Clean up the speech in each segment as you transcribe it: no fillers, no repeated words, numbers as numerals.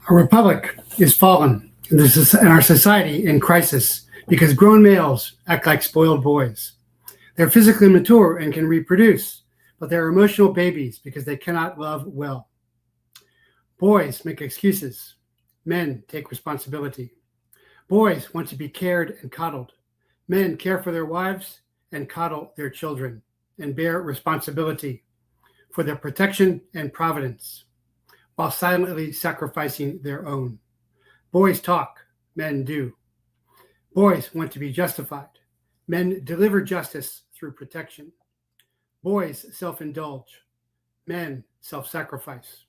Our republic is fallen, and our society in crisis because grown males act like spoiled boys. They're physically mature and can reproduce, but they're emotional babies because they cannot love well. Boys make excuses. Men take responsibility. Boys want to be cared and coddled. Men care for their wives and coddle their children and bear responsibility for their protection and providence, while silently sacrificing their own. Boys talk, men do. Boys want to be justified. Men deliver justice through protection. Boys self-indulge. Men self-sacrifice.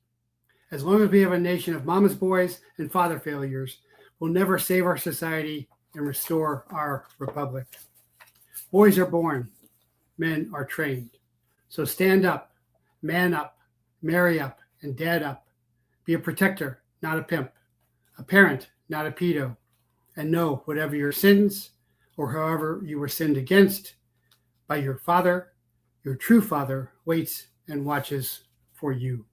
As long as we have a nation of mama's boys and father failures, we'll never save our society and restore our republic. Boys are born. Men are trained. So stand up, man up, marry up, and dad up. Be a protector, not a pimp, a parent, not a pedo, and know whatever your sins or however you were sinned against by your father, your true father waits and watches for you.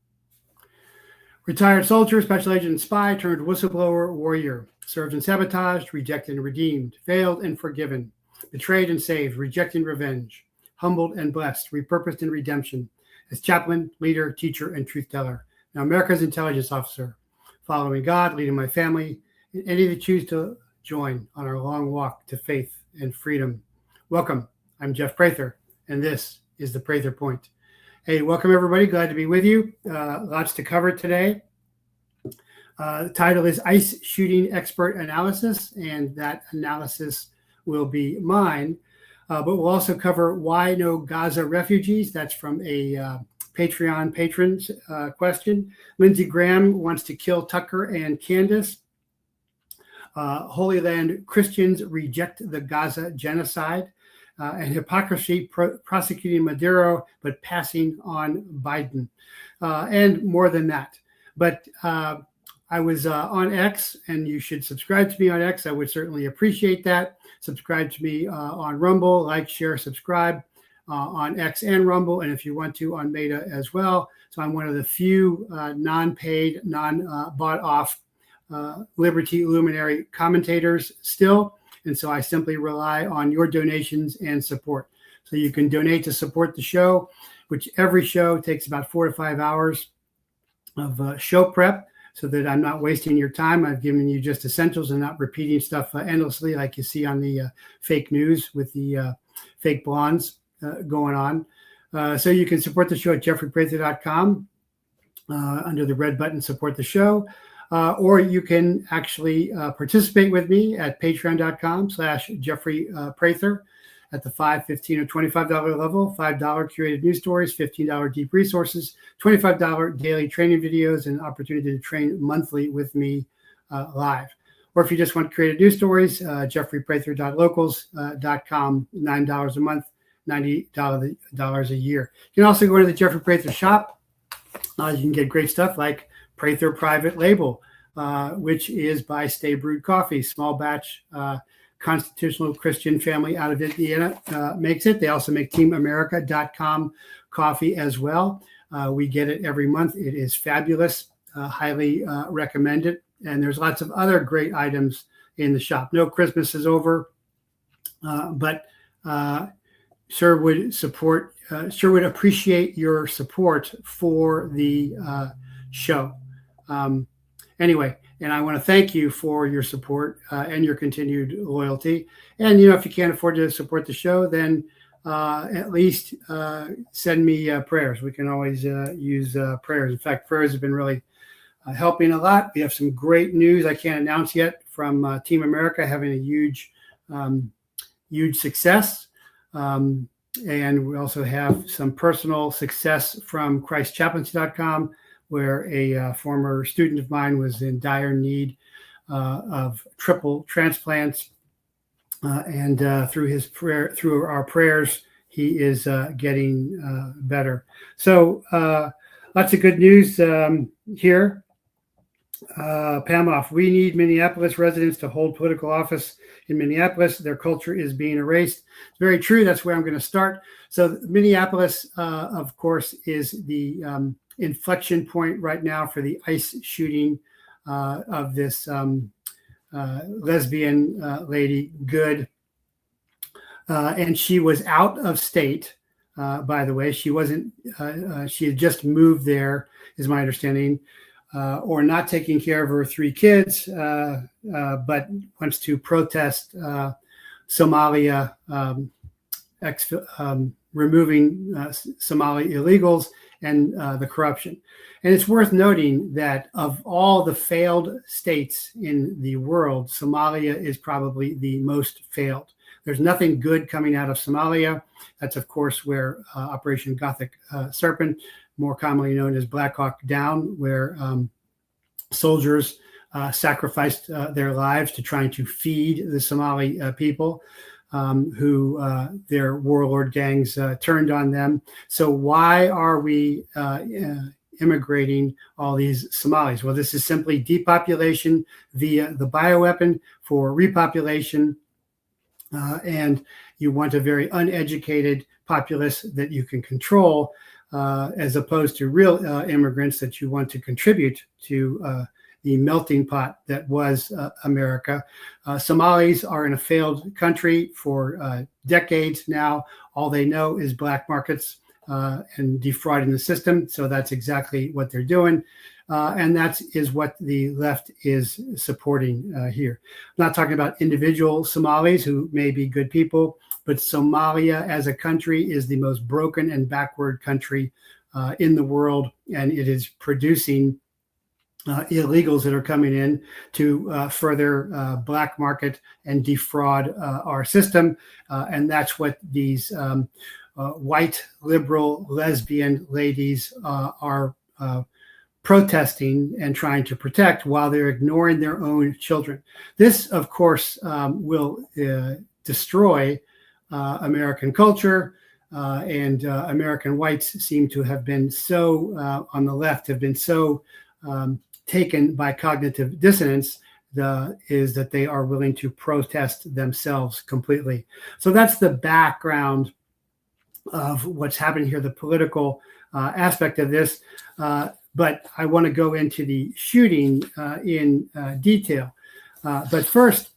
Retired soldier, special agent, spy turned whistleblower warrior, served and sabotaged, rejected and redeemed, failed and forgiven, betrayed and saved, rejecting revenge, humbled and blessed, repurposed in redemption, as chaplain, leader, teacher, and truth teller. Now, America's intelligence officer, following God, leading my family, and any that choose to join on our long walk to faith and freedom. Welcome. I'm Jeff Prather, and this is the Prather Point. Hey, welcome everybody. Glad to be with you. Lots to cover today. The title is ICE Shooting Expert Analysis, and that analysis will be mine. But we'll also cover why no Gaza refugees. That's from a Patreon patrons question. Lindsey Graham wants to kill Tucker and Candace. Holy Land Christians reject the Gaza genocide. And hypocrisy prosecuting Maduro, but passing on Biden. And more than that. But I was on X, and you should subscribe to me on X. I would certainly appreciate that. Subscribe to me on Rumble, like, share, subscribe on X and Rumble, and if you want to, on Meta as well. So I'm one of the few non-paid, non-bought-off Liberty Luminary commentators still. And so I simply rely on your donations and support. So you can donate to support the show, which every show takes about 4 to 5 hours of show prep so that I'm not wasting your time. I've given you just essentials and not repeating stuff endlessly like you see on the fake news with the fake blondes going on. So you can support the show at jeffreyprather.com under the red button, support the show. Or you can actually participate with me at patreon.com/Jeffrey Prather at the $5, $15, or $25 level. $5 curated news stories, $15 deep resources, $25 daily training videos, and opportunity to train monthly with me live. Or if you just want created news stories, jeffreyprather.locals.com, $9 a month, $90 a year. You can also go to the Jeffrey Prather shop. You can get great stuff like Prather Private Label, which is by Stay Brewed Coffee, small batch constitutional Christian family out of Indiana makes it. They also make teamamerica.com coffee as well. We get it every month. It is fabulous, highly recommended. And there's lots of other great items in the shop. No, Christmas is over, but sure would appreciate your support for the show. Anyway, and I want to thank you for your support and your continued loyalty. And, if you can't afford to support the show, then at least send me prayers. We can always use prayers. In fact, prayers have been really helping a lot. We have some great news I can't announce yet from Team America having a huge success. And we also have some personal success from ChristChaplaincy.com, where a former student of mine was in dire need of triple transplants, and through our prayers, he is getting better. So lots of good news here. Pam off. We need Minneapolis residents to hold political office in Minneapolis. Their culture is being erased. It's very true. That's where I'm going to start. So Minneapolis, of course, is the inflection point right now for the ICE shooting of this lesbian lady, Good. And she was out of state, by the way. She wasn't, she had just moved there, is my understanding, or not taking care of her 3 kids, but wants to protest Somalia, removing Somali illegals and the corruption. And it's worth noting that of all the failed states in the world, Somalia is probably the most failed. There's nothing good coming out of Somalia. That's, of course, where Operation Gothic Serpent, more commonly known as Black Hawk Down, where soldiers sacrificed their lives to trying to feed the Somali people, who their warlord gangs turned on them. So why are we immigrating all these Somalis? Well, this is simply depopulation via the bioweapon for repopulation. And you want a very uneducated populace that you can control, as opposed to real immigrants that you want to contribute to the melting pot that was America. Somalis are in a failed country for decades now. All they know is black markets and defrauding the system. So that's exactly what they're doing. And that is what the left is supporting here. I'm not talking about individual Somalis who may be good people, but Somalia as a country is the most broken and backward country in the world. And it is producing illegals that are coming in to further black market and defraud our system. And that's what these white liberal lesbian ladies are protesting and trying to protect while they're ignoring their own children. This, of course, will destroy American culture, and American whites seem to have been so, on the left, have been so taken by cognitive dissonance is that they are willing to protest themselves completely. So that's the background of what's happening here, the political aspect of this. But I want to go into the shooting in detail. But first,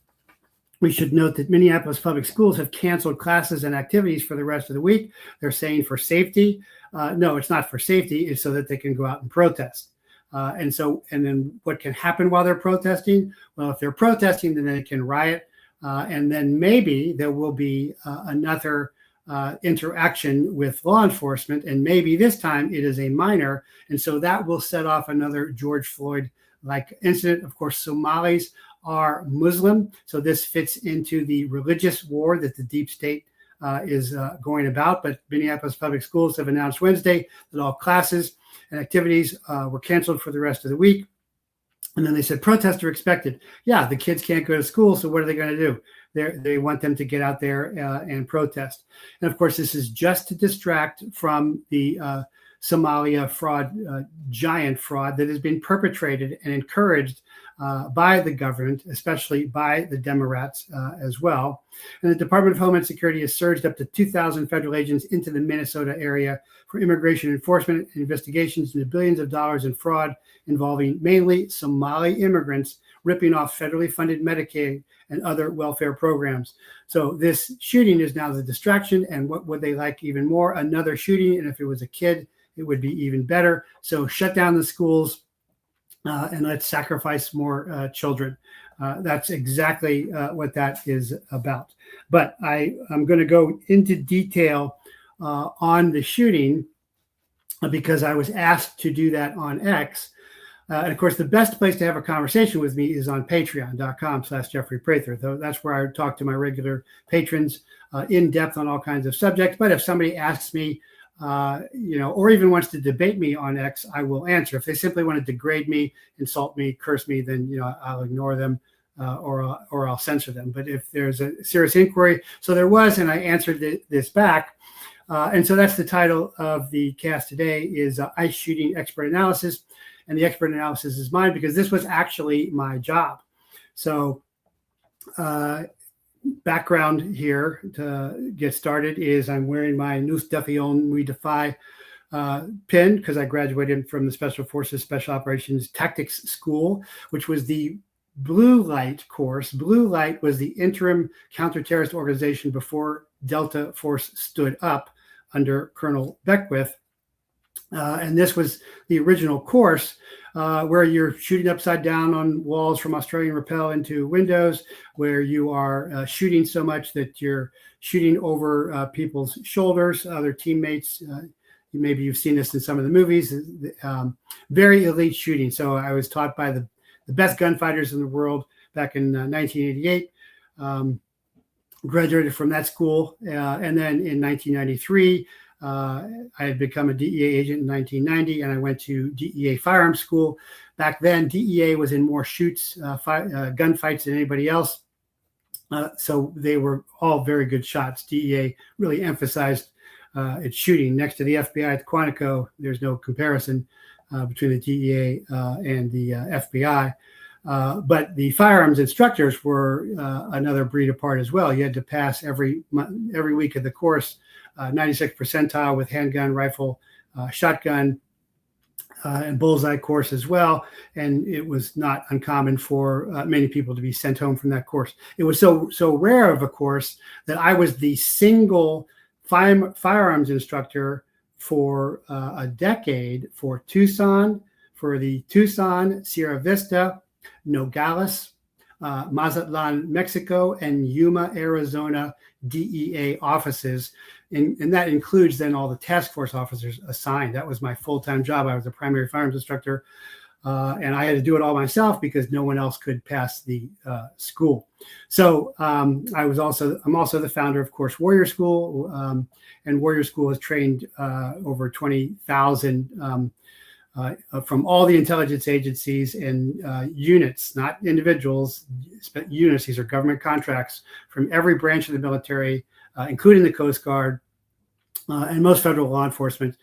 we should note that Minneapolis public schools have canceled classes and activities for the rest of the week. They're saying for safety. No, it's not for safety. It's so that they can go out and protest. And then what can happen while they're protesting? Well, if they're protesting, then they can riot. And then maybe there will be another interaction with law enforcement, and maybe this time it is a minor, and so that will set off another George Floyd-like incident. Of course, Somalis are Muslim, so this fits into the religious war that the deep state is going about. But Minneapolis public schools have announced Wednesday that all classes and activities were canceled for the rest of the week. And then they said protests are expected. Yeah, the kids can't go to school, so what are they going to do? They want them to get out there and protest. And of course, this is just to distract from the Somalia fraud, giant fraud that has been perpetrated and encouraged by the government, especially by the Democrats as well. And the Department of Homeland Security has surged up to 2,000 federal agents into the Minnesota area for immigration enforcement and investigations into billions of dollars in fraud involving mainly Somali immigrants ripping off federally funded Medicaid and other welfare programs. So this shooting is now the distraction. And what would they like even more? Another shooting. And if it was a kid, it would be even better. So shut down the schools and let's sacrifice more children. That's exactly what that is about. But I'm going to go into detail on the shooting because I was asked to do that on X. And of course, the best place to have a conversation with me is on patreon.com/Jeffrey Prather. That's where I talk to my regular patrons in depth on all kinds of subjects. But if somebody asks me, or even wants to debate me on X, I will answer. If they simply want to degrade me, insult me, curse me, then I'll ignore them or I'll censor them. But if there's a serious inquiry, so there was, and I answered this back. And so that's the title of the cast today is ICE Shooting Expert Analysis. And the expert analysis is mine because this was actually my job. So background here to get started is I'm wearing my Nous Defions, We Defy PIN, because I graduated from the Special Forces Special Operations Tactics School, which was the Blue Light course. Blue Light was the interim counterterrorist organization before Delta Force stood up under Colonel Beckwith. And this was the original course where you're shooting upside down on walls from Australian rappel into windows, where you are shooting so much that you're shooting over people's shoulders, other teammates. Maybe you've seen this in some of the movies. Very elite shooting. So I was taught by the best gunfighters in the world back in 1988. Graduated from that school. And then in 1993, I had become a DEA agent in 1990, and I went to DEA firearms school. Back then, DEA was in more shoots, gunfights than anybody else. So they were all very good shots. DEA really emphasized its shooting. Next to the FBI at Quantico, there's no comparison between the DEA and the FBI. But the firearms instructors were another breed apart as well. You had to pass every week of the course 96th percentile with handgun, rifle, shotgun, and bullseye course as well. And it was not uncommon for many people to be sent home from that course. It was so rare of a course that I was the single firearms instructor for a decade for Tucson, for the Tucson, Sierra Vista, Nogales, Mazatlan, Mexico, and Yuma, Arizona DEA offices. And that includes then all the task force officers assigned. That was my full-time job. I was a primary firearms instructor, and I had to do it all myself because no one else could pass the school. So I'm also the founder of Course Warrior School, and Warrior School has trained over 20,000 from all the intelligence agencies and units, not individuals, but units. These are government contracts from every branch of the military, including the Coast Guard and most federal law enforcement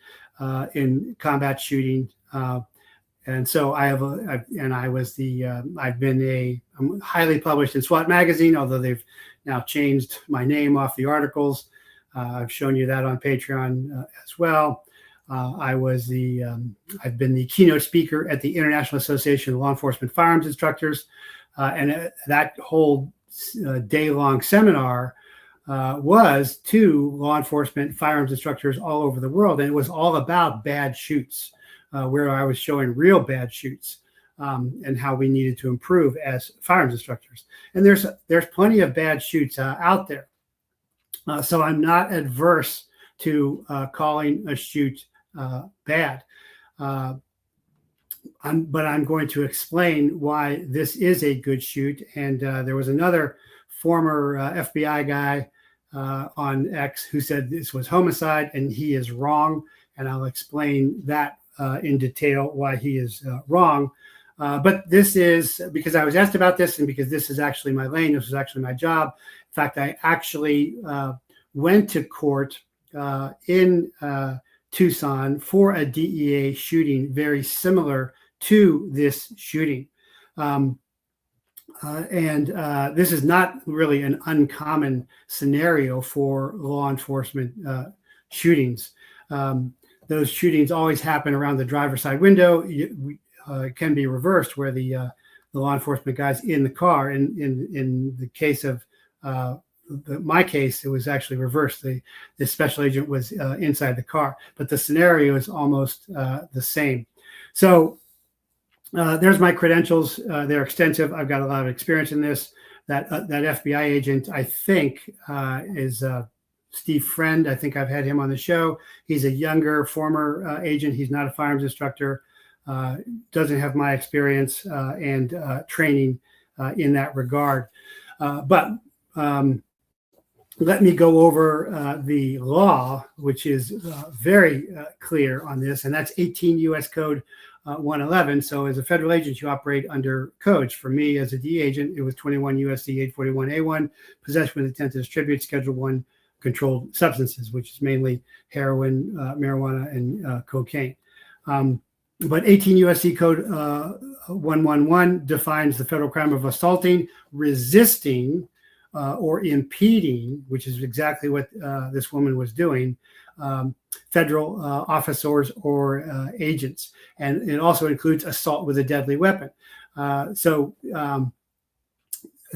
in combat shooting. And so I'm highly published in SWAT magazine, although they've now changed my name off the articles. I've shown you that on Patreon as well. I've been the keynote speaker at the International Association of Law Enforcement Firearms Instructors. And that whole day-long seminar was to law enforcement firearms instructors all over the world. And it was all about bad shoots, where I was showing real bad shoots and how we needed to improve as firearms instructors. And there's plenty of bad shoots out there. So I'm not adverse to calling a shoot bad. But I'm going to explain why this is a good shoot. And there was another former FBI guy on X who said this was homicide, and he is wrong. And I'll explain that in detail why he is wrong. But this is because I was asked about this, and because this is actually my lane. This is actually my job. In fact, I actually went to court in Tucson for a DEA shooting very similar to this shooting. And this is not really an uncommon scenario for law enforcement shootings. Those shootings always happen around the driver's side window. It can be reversed where the law enforcement guy's in the car. In the case of my case, it was actually reversed. The special agent was inside the car, but the scenario is almost the same. So there's my credentials. They're extensive. I've got a lot of experience in this. That FBI agent, I think, is Steve Friend. I think I've had him on the show. He's a younger former agent. He's not a firearms instructor. Doesn't have my experience and training in that regard. But let me go over the law, which is very clear on this, and that's 18 U.S. Code 111. So as a federal agent, you operate under codes. For me, as a D agent, it was 21 U.S.C. 841A1, possession with intent to distribute Schedule 1 controlled substances, which is mainly heroin, marijuana, and cocaine. But 18 U.S.C. Code 111 defines the federal crime of assaulting, resisting, or impeding, which is exactly what this woman was doing, federal officers or agents. And it also includes assault with a deadly weapon.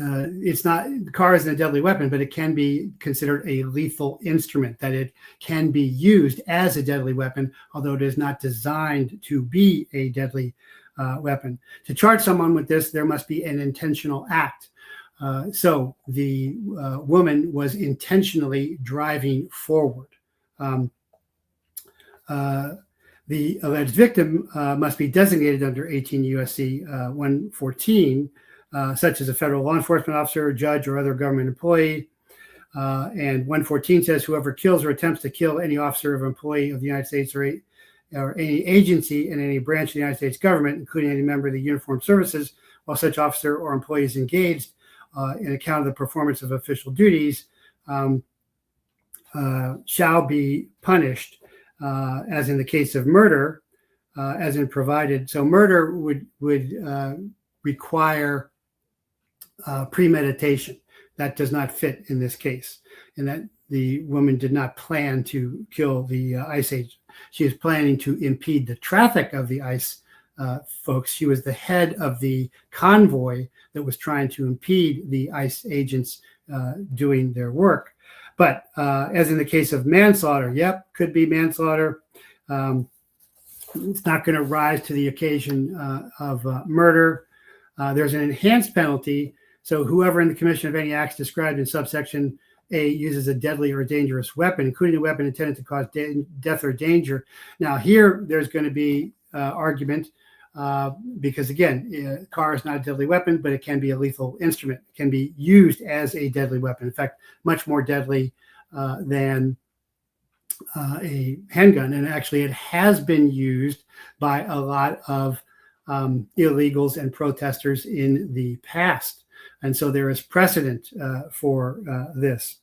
It's not, the car isn't a deadly weapon, but it can be considered a lethal instrument, that it can be used as a deadly weapon, although it is not designed to be a deadly weapon. To charge someone with this, there must be an intentional act. So the woman was intentionally driving forward. The alleged victim must be designated under 18 U.S.C. 114, such as a federal law enforcement officer, judge, or other government employee. And 114 says whoever kills or attempts to kill any officer or employee of the United States or any agency in any branch of the United States government, including any member of the uniformed services, while such officer or employee is engaged in account of the performance of official duties, shall be punished, as in the case of murder, as in provided. So murder would require premeditation. That does not fit in this case, in that the woman did not plan to kill the ICE agent. She was planning to impede the traffic of the ICE folks. She was the head of the convoy that was trying to impede the ICE agents doing their work. But as in the case of manslaughter, yep, could be manslaughter. It's not going to rise to the occasion of murder. There's an enhanced penalty. So whoever in the commission of any acts described in subsection A uses a deadly or dangerous weapon, including a weapon intended to cause death or danger. Now here, there's going to be argument because, again, a car is not a deadly weapon, but it can be a lethal instrument. It can be used as a deadly weapon. In fact, much more deadly than a handgun. And actually, it has been used by a lot of illegals and protesters in the past. And so there is precedent for this.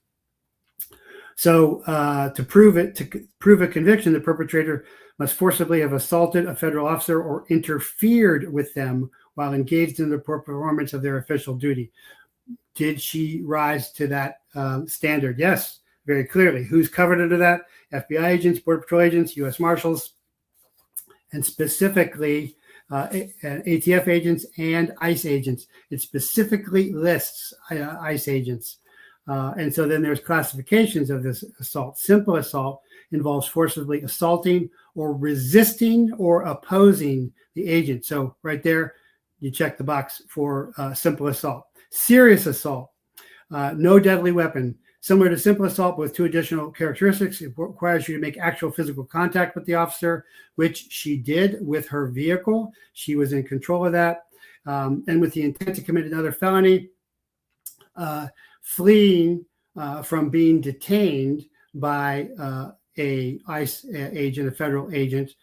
So to prove a conviction, the perpetrator must forcibly have assaulted a federal officer or interfered with them while engaged in the performance of their official duty. Did she rise to that standard? Yes, very clearly. Who's covered under that? FBI agents, Border Patrol agents, U.S. Marshals, and specifically ATF agents and ICE agents. It specifically lists ICE agents. And so then there's classifications of this assault. Simple assault involves forcibly assaulting or resisting or opposing the agent. So right there, you check the box for simple assault. Serious assault, no deadly weapon. Similar to simple assault with two additional characteristics, it requires you to make actual physical contact with the officer, which she did with her vehicle. She was in control of that. And with the intent to commit another felony, fleeing from being detained by a ICE agent, a federal agent,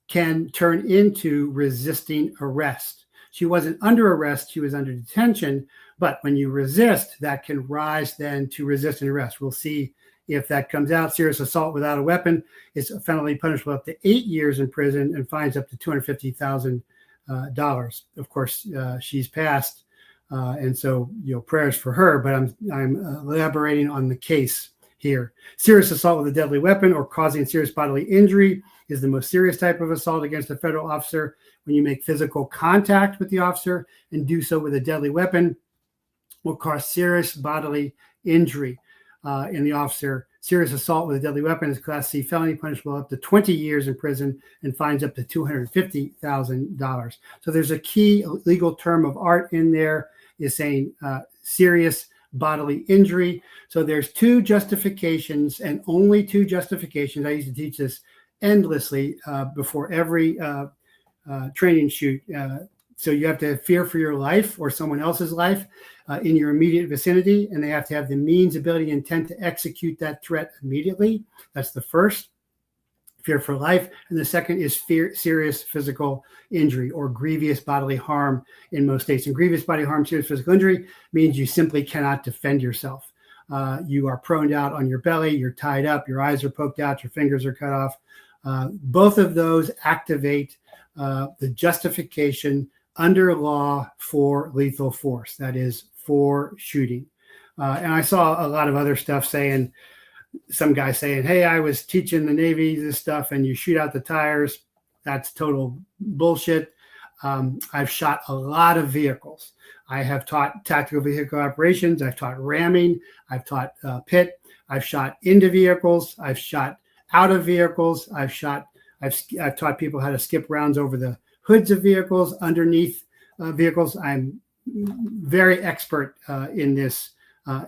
can turn into resisting arrest. She wasn't under arrest, she was under detention, but when you resist, that can rise then to resisting arrest. We'll see if that comes out. Serious assault without a weapon is felony punishable up to 8 years in prison and fines up to $250,000. Of course, she's passed, and so prayers for her. But I'm elaborating on the case here. Serious assault with a deadly weapon or causing serious bodily injury is the most serious type of assault against a federal officer. When you make physical contact with the officer and do so with a deadly weapon, will cause serious bodily injury in the officer. Serious assault with a deadly weapon is Class C felony, punishable up to 20 years in prison and fines up to $250,000. So there's a key legal term of art in there, is saying serious bodily injury. So there's two justifications, and only two justifications. I used to teach this endlessly before every training shoot. So you have to have fear for your life or someone else's life in your immediate vicinity, and they have to have the means, ability, intent to execute that threat immediately. That's the first, fear for life. And the second is serious physical injury or grievous bodily harm in most states. And grievous bodily harm, serious physical injury means you simply cannot defend yourself. You are proned out on your belly, you're tied up, your eyes are poked out, your fingers are cut off. Both of those activate the justification under law for lethal force, that is, for shooting. And I saw a lot of other stuff saying some guy saying, hey, I was teaching the Navy this stuff and you shoot out the tires. That's total bullshit. I've shot a lot of vehicles. I have taught tactical vehicle operations. I've taught ramming. I've taught pit. I've shot into vehicles. I've shot out of vehicles. I've taught people how to skip rounds over the hoods of vehicles, underneath vehicles. I'm very expert in this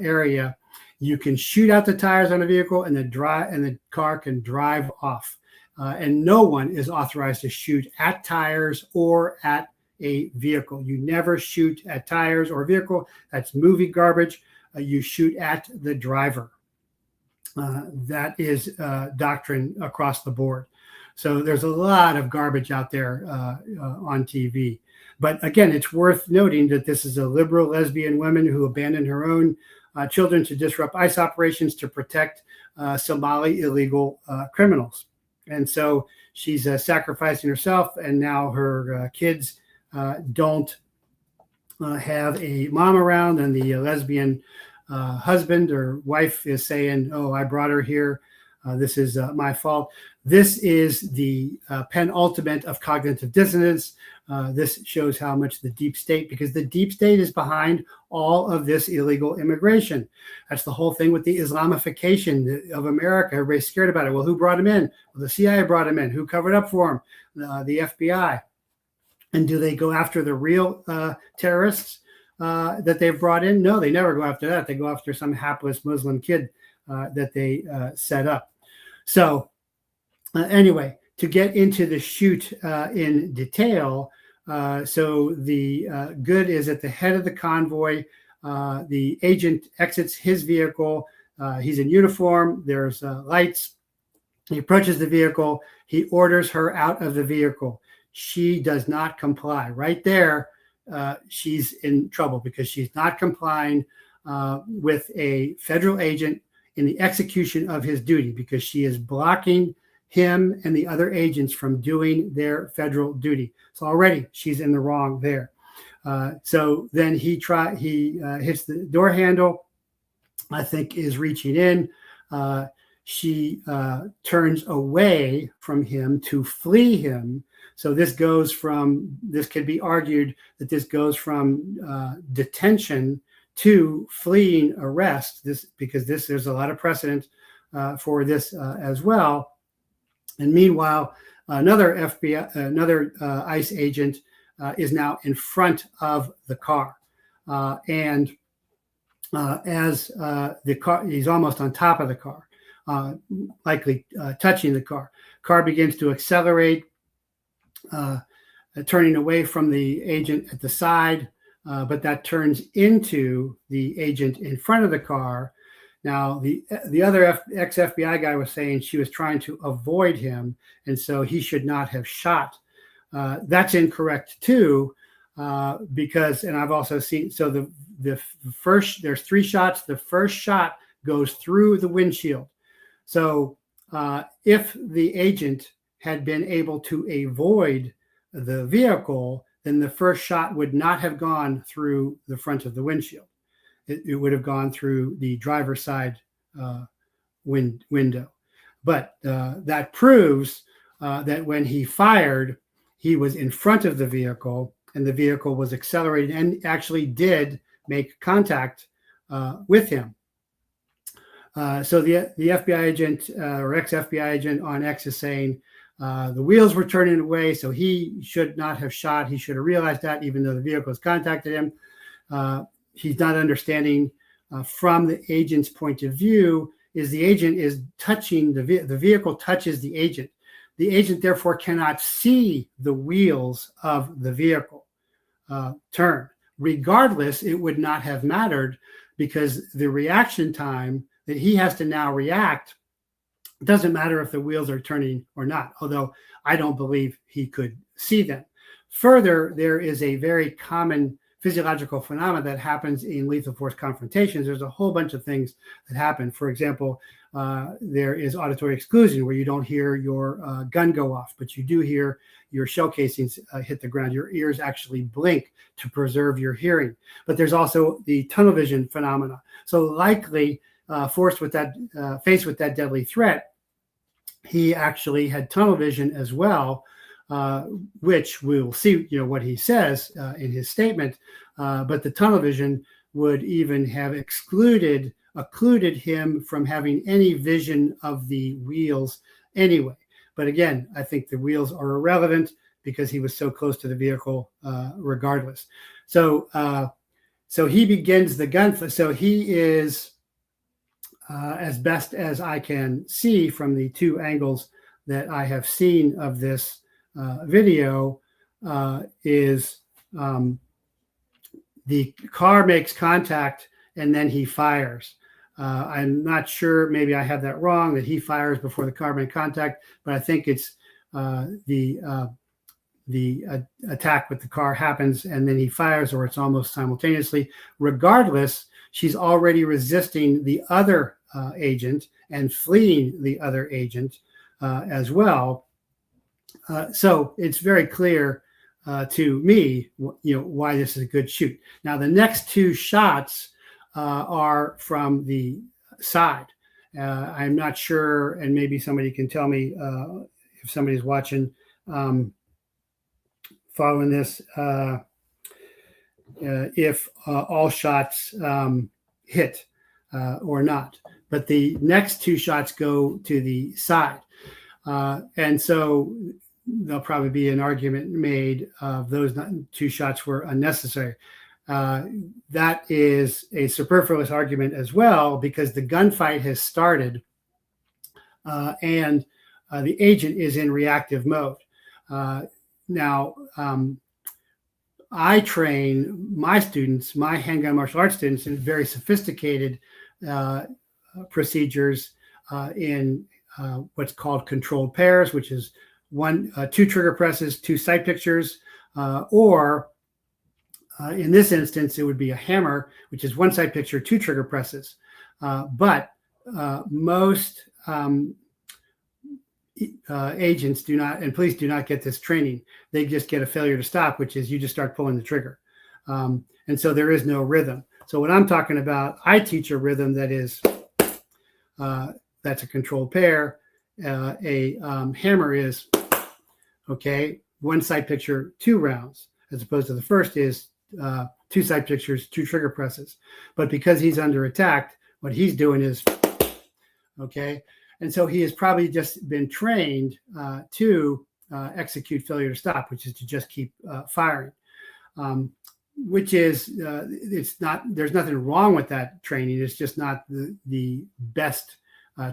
area. You can shoot out the tires on a vehicle, and the car can drive off. And no one is authorized to shoot at tires or at a vehicle. You never shoot at tires or vehicle. That's movie garbage. You shoot at the driver. That is doctrine across the board. So there's a lot of garbage out there on TV. But again, it's worth noting that this is a liberal lesbian woman who abandoned her own children to disrupt ICE operations to protect Somali illegal criminals. And so she's sacrificing herself, and now her kids don't have a mom around, and the lesbian husband or wife is saying, oh, I brought her here. This is my fault. This is the penultimate of cognitive dissonance. This shows how much the deep state, because the deep state is behind all of this illegal immigration. That's the whole thing with the Islamification of America. Everybody's scared about it. Well, who brought him in? Well, the CIA brought him in. Who covered up for him? The FBI. And do they go after the real terrorists that they've brought in? No, they never go after that. They go after some hapless Muslim kid that they set up. So anyway, to get into the shoot in detail, so the good is at the head of the convoy. The agent exits his vehicle. He's in uniform. There's lights. He approaches the vehicle. He orders her out of the vehicle. She does not comply. Right there, she's in trouble because she's not complying with a federal agent in the execution of his duty, because she is blocking him and the other agents from doing their federal duty. So already she's in the wrong there. So then he hits the door handle, I think is reaching in. She turns away from him to flee him. So this could be argued that this goes from detention to fleeing arrest. There's a lot of precedent for this as well. And meanwhile, another ICE agent is now in front of the car, and as the car, he's almost on top of the car, likely touching the car. Car begins to accelerate, turning away from the agent at the side, but that turns into the agent in front of the car. Now, the other ex-FBI guy was saying she was trying to avoid him, and so he should not have shot. That's incorrect too, because, and I've also seen, so there's 3 shots. The first shot goes through the windshield. So if the agent had been able to avoid the vehicle, then the first shot would not have gone through the front of the windshield. It would have gone through the driver's side window. But that proves that when he fired, he was in front of the vehicle, and the vehicle was accelerating and actually did make contact with him. So the FBI agent or ex-FBI agent on X is saying the wheels were turning away, so he should not have shot. He should have realized that, even though the vehicle has contacted him. He's not understanding from the agent's point of view is the agent is touching the vehicle touches the agent. The agent therefore cannot see the wheels of the vehicle turn. Regardless, it would not have mattered, because the reaction time that he has to now react, it doesn't matter if the wheels are turning or not, although I don't believe he could see them. Further, there is a very common physiological phenomena that happens in lethal force confrontations. There's a whole bunch of things that happen. For example, there is auditory exclusion, where you don't hear your gun go off, but you do hear your shell casings hit the ground. Your ears actually blink to preserve your hearing. But there's also the tunnel vision phenomena. So likely faced with that deadly threat, he actually had tunnel vision as well, which we will see, what he says in his statement. But the tunnel vision would even have occluded him from having any vision of the wheels anyway. But again, I think the wheels are irrelevant because he was so close to the vehicle regardless. So he begins the gunfight. So he is, as best as I can see from the two angles that I have seen of this video, is the car makes contact and then he fires. I'm not sure, maybe I have that wrong, that he fires before the car made contact, but I think it's the attack with the car happens and then he fires, or it's almost simultaneously. Regardless, she's already resisting the other agent and fleeing the other agent as well. So it's very clear to me, why this is a good shoot. Now, the next two shots are from the side. I'm not sure, and maybe somebody can tell me if somebody's watching, following this, if all shots hit or not. But the next two shots go to the side. And so there'll probably be an argument made of those two shots were unnecessary. That is a superfluous argument as well, because the gunfight has started and the agent is in reactive mode. Now, I train my students, my handgun martial arts students, in very sophisticated procedures in what's called controlled pairs, which is two trigger presses, two sight pictures, or in this instance, it would be a hammer, which is one sight picture, two trigger presses. But most agents do not, and police do not get this training. They just get a failure to stop, which is you just start pulling the trigger. And so there is no rhythm. So what I'm talking about, I teach a rhythm that is, that's a controlled pair. A hammer is, okay, one sight picture, two rounds, as opposed to the first is two sight pictures, two trigger presses. But because he's under attack, what he's doing is, okay. And so he has probably just been trained to execute failure to stop, which is to just keep firing, which is, it's not, there's nothing wrong with that training. It's just not the best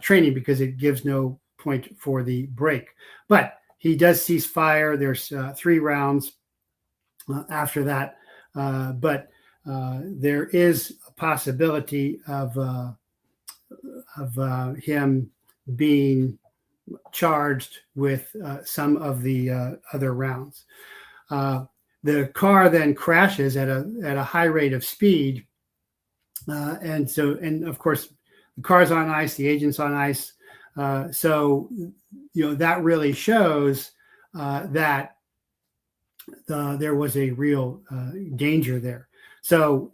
training because it gives no point for the break. But he does cease fire. There's 3 rounds after that. But there is a possibility of him being charged with some of the other rounds. The car then crashes at a high rate of speed, and of course the car's on ice, the agent's on ice. So that really shows that there was a real danger there. So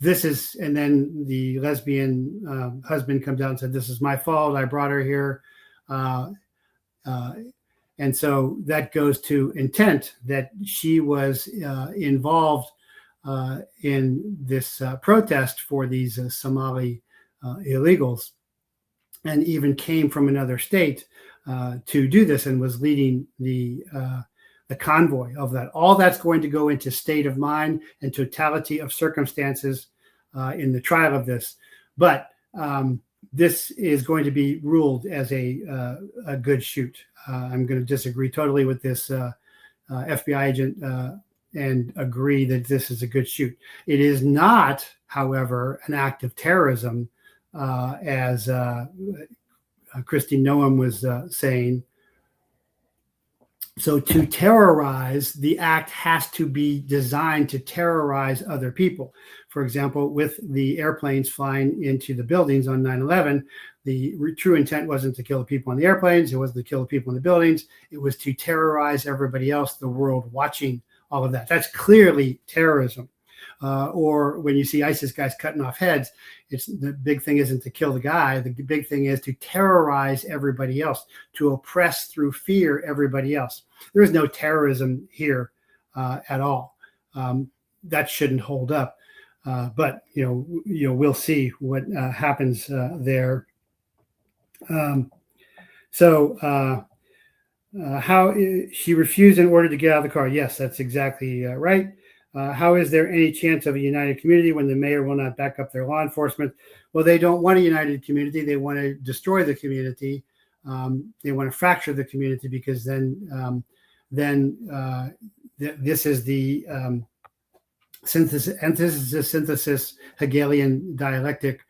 this is, and then the lesbian husband comes out and said, "This is my fault. I brought her here." And so that goes to intent, that she was involved in this protest for these Somali illegals, and even came from another state to do this, and was leading the convoy of that. All that's going to go into state of mind and totality of circumstances in the trial of this. But this is going to be ruled as a good shoot. I'm going to disagree totally with this FBI agent and agree that this is a good shoot. It is not, however, an act of terrorism, as Christine Noam was saying. So to terrorize, the act has to be designed to terrorize other people. For example, with the airplanes flying into the buildings on 9/11, the true intent wasn't to kill the people on the airplanes. It wasn't to kill the people in the buildings. It was to terrorize everybody else, the world watching all of that. That's clearly terrorism. or when you see ISIS guys cutting off heads, it's the big thing isn't to kill the guy. The big thing is to terrorize everybody else, to oppress through fear everybody else. There is no terrorism here at all. That shouldn't hold up. But we'll see what happens there. How she refused in order to get out of the car? Yes, that's exactly right. How is there any chance of a united community when the mayor will not back up their law enforcement? Well, they don't want a united community. They want to destroy the community. They want to fracture the community, because then this is the synthesis Hegelian dialectic,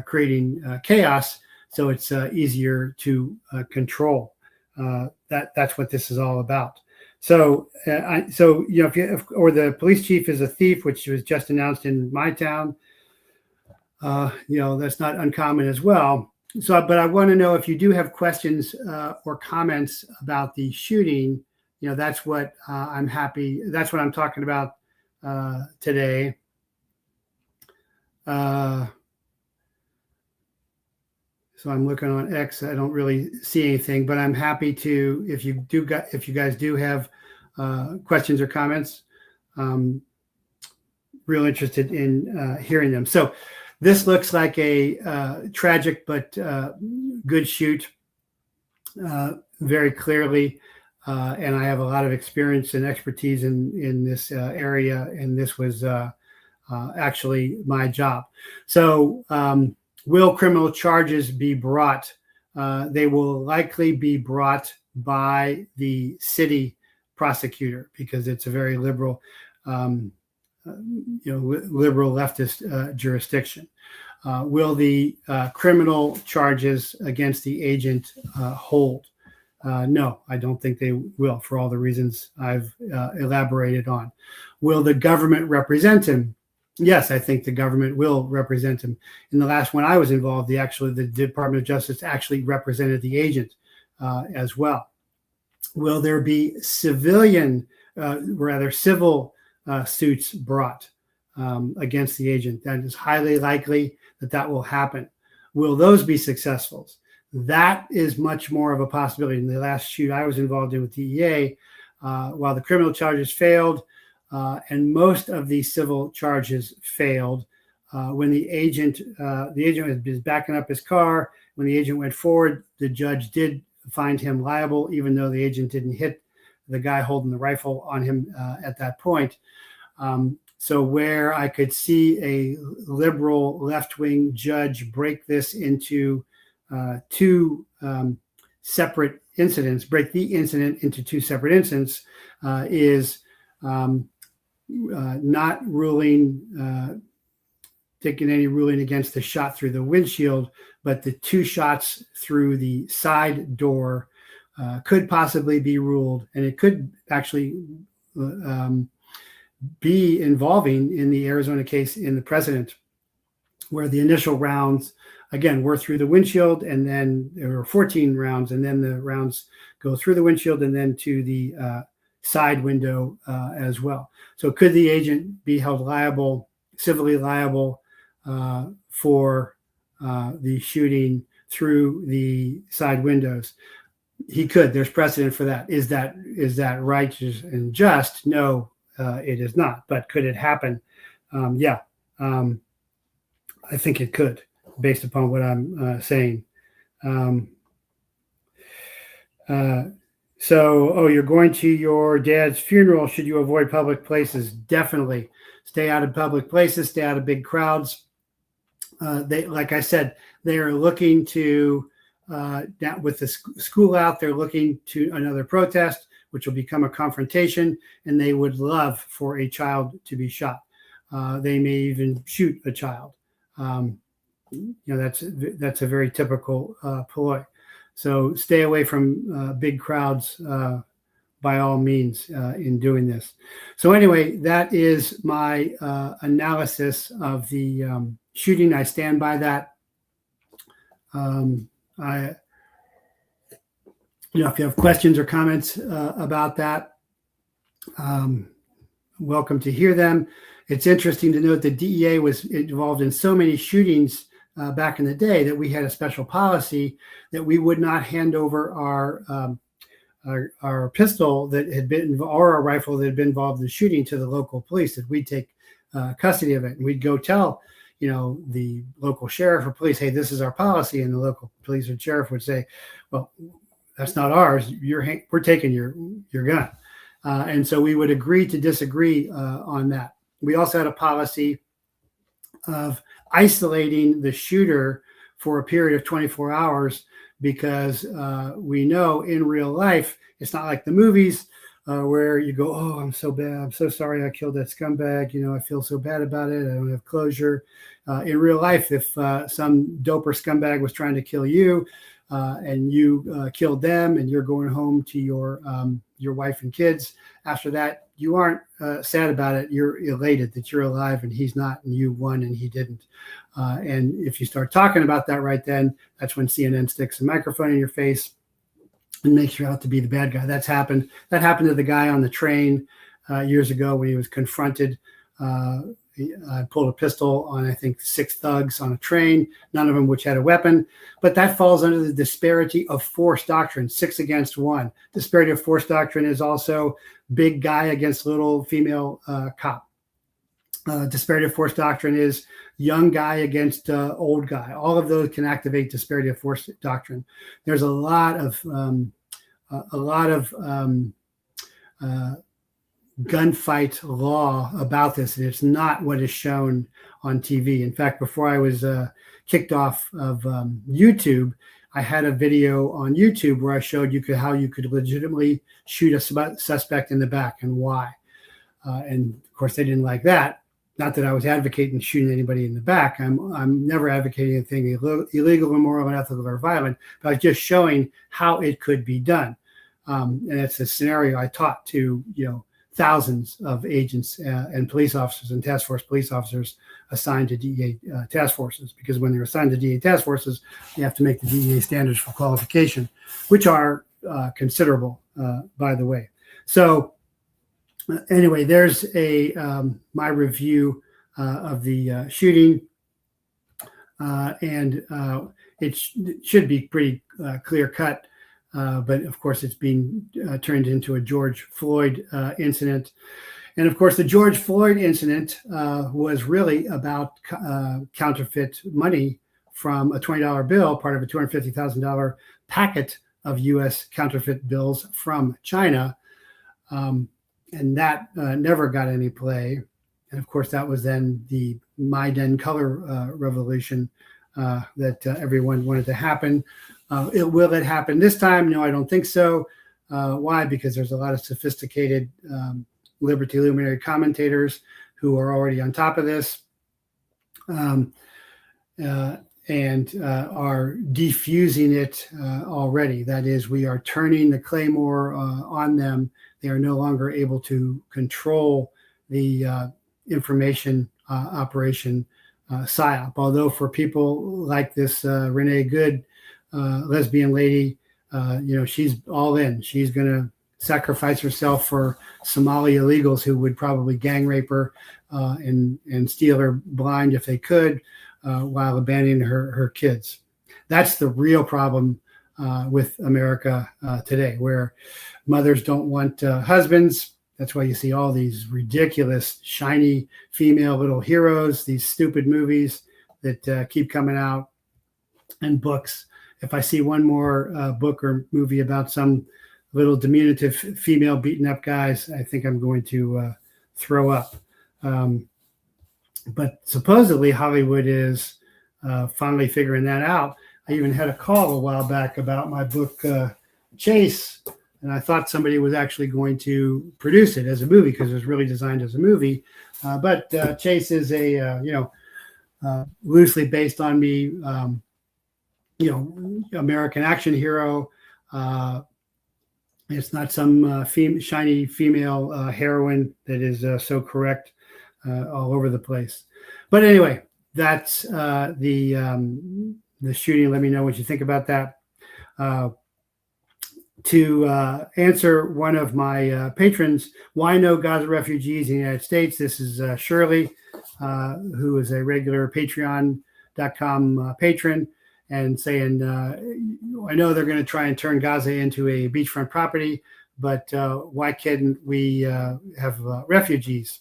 creating chaos. So it's easier to control. That's what this is all about. So if the police chief is a thief, which was just announced in my town, that's not uncommon as well. So, but I want to know if you do have questions or comments about the shooting. That's what that's what I'm talking about today. So I'm looking on X. I don't really see anything, but I'm happy to, if you guys do have questions or comments, real interested in hearing them. So this looks like a tragic but good shoot, very clearly. And I have a lot of experience and expertise in this area, and this was actually my job. So will criminal charges be brought? They will likely be brought by the city prosecutor, because it's a very liberal, liberal leftist jurisdiction. Will the criminal charges against the agent hold? No, I don't think they will, for all the reasons I've elaborated on. Will the government represent him? Yes, I think the government will represent him. In the last one I was involved, the Department of Justice actually represented the agent as well. Will there be civil suits brought against the agent? That is highly likely that will happen. Will those be successful? That is much more of a possibility. In the last shoot I was involved in with DEA, while the criminal charges failed, and most of the civil charges failed, when the agent was backing up his car, when the agent went forward, the judge did find him liable, even though the agent didn't hit the guy holding the rifle on him at that point. So where I could see a liberal left-wing judge break this into two separate incidents, break the incident into two separate incidents, is not ruling, taking any ruling against the shot through the windshield, but the two shots through the side door could possibly be ruled, and it could actually be involving, in the Arizona case, in the precedent, where the initial rounds, again, were through the windshield, and then there were 14 rounds, and then the rounds go through the windshield and then to the side window as well. So could the agent be held liable, civilly liable, for the shooting through the side windows? He could. There's precedent for that. Is that righteous and just? No, it is not. But could it happen? Yeah, I think it could, based upon what I'm saying. So, you're going to your dad's funeral. Should you avoid public places? Definitely. Stay out of public places. Stay out of big crowds. Like I said, they are looking to, with the school out, they're looking to another protest, which will become a confrontation, and they would love for a child to be shot. They may even shoot a child. That's a very typical ploy. So stay away from big crowds by all means in doing this. So anyway, that is my analysis of the shooting. I stand by that. If you have questions or comments about that, welcome to hear them. It's interesting to note that DEA was involved in so many shootings back in the day that we had a special policy that we would not hand over our pistol that had been, or our rifle that had been involved in the shooting, to the local police, that we'd take custody of it. And we'd go tell, the local sheriff or police, hey, this is our policy. And the local police or sheriff would say, well, that's not ours. We're taking your gun. And so we would agree to disagree on that. We also had a policy of isolating the shooter for a period of 24 hours because we know in real life, it's not like the movies where you go, oh, I'm so bad. I'm so sorry I killed that scumbag. I feel so bad about it. I don't have closure. In real life, if some doper scumbag was trying to kill you and you killed them and you're going home to your wife and kids, after that, you aren't sad about it. You're elated that you're alive and he's not, and you won and he didn't. And if you start talking about that right then, that's when CNN sticks a microphone in your face and makes you out to be the bad guy. That's happened. That happened to the guy on the train years ago when he was confronted. I pulled a pistol on, I think, 6 thugs on a train, none of them which had a weapon. But that falls under the disparity of force doctrine, 6 against 1. Disparity of force doctrine is also big guy against little female cop. Disparity of force doctrine is young guy against old guy. All of those can activate disparity of force doctrine. There's a lot of gunfight law about this, and it's not what is shown on TV. In fact, before I was kicked off of YouTube, I had a video on YouTube where I showed you how you could legitimately shoot a suspect in the back and why. And of course, they didn't like that. Not that I was advocating shooting anybody in the back. I'm never advocating anything illegal, immoral, unethical, or violent. But I was just showing how it could be done. And it's a scenario I taught to thousands of agents and police officers and task force police officers assigned to DEA task forces, because when they're assigned to DEA task forces, you have to make the DEA standards for qualification, which are considerable, by the way. So anyway, there's my review of the shooting, and it should be pretty clear cut. But of course, it's being turned into a George Floyd incident. And of course, the George Floyd incident was really about counterfeit money from a $20 bill, part of a $250,000 packet of U.S. counterfeit bills from China. And that never got any play. And of course, that was then the My Den color revolution that everyone wanted to happen. Will it happen this time? No, I don't think so. Why? Because there's a lot of sophisticated liberty luminary commentators who are already on top of this and are defusing it already. That is, we are turning the claymore on them. They are no longer able to control the information operation PSYOP. Although for people like this Renee Good lesbian lady, she's all in. She's going to sacrifice herself for Somali illegals who would probably gang rape her and steal her blind if they could, while abandoning her kids. That's the real problem with America today, where mothers don't want husbands. That's why you see all these ridiculous, shiny female little heroes, these stupid movies that keep coming out, and books. If I see one more book or movie about some little diminutive female beaten up guys, I think I'm going to throw up. But supposedly Hollywood is finally figuring that out. I even had a call a while back about my book, Chase, and I thought somebody was actually going to produce it as a movie because it was really designed as a movie. But Chase is a, loosely based on me, American action hero. It's not some shiny female heroine that is so correct all over the place. But anyway, that's the shooting. Let me know what you think about that. to answer one of my patrons, why no Gaza refugees in the United States? This is Shirley, who is a regular Patreon.com patron, and saying, I know they're going to try and turn Gaza into a beachfront property, but why couldn't we have refugees?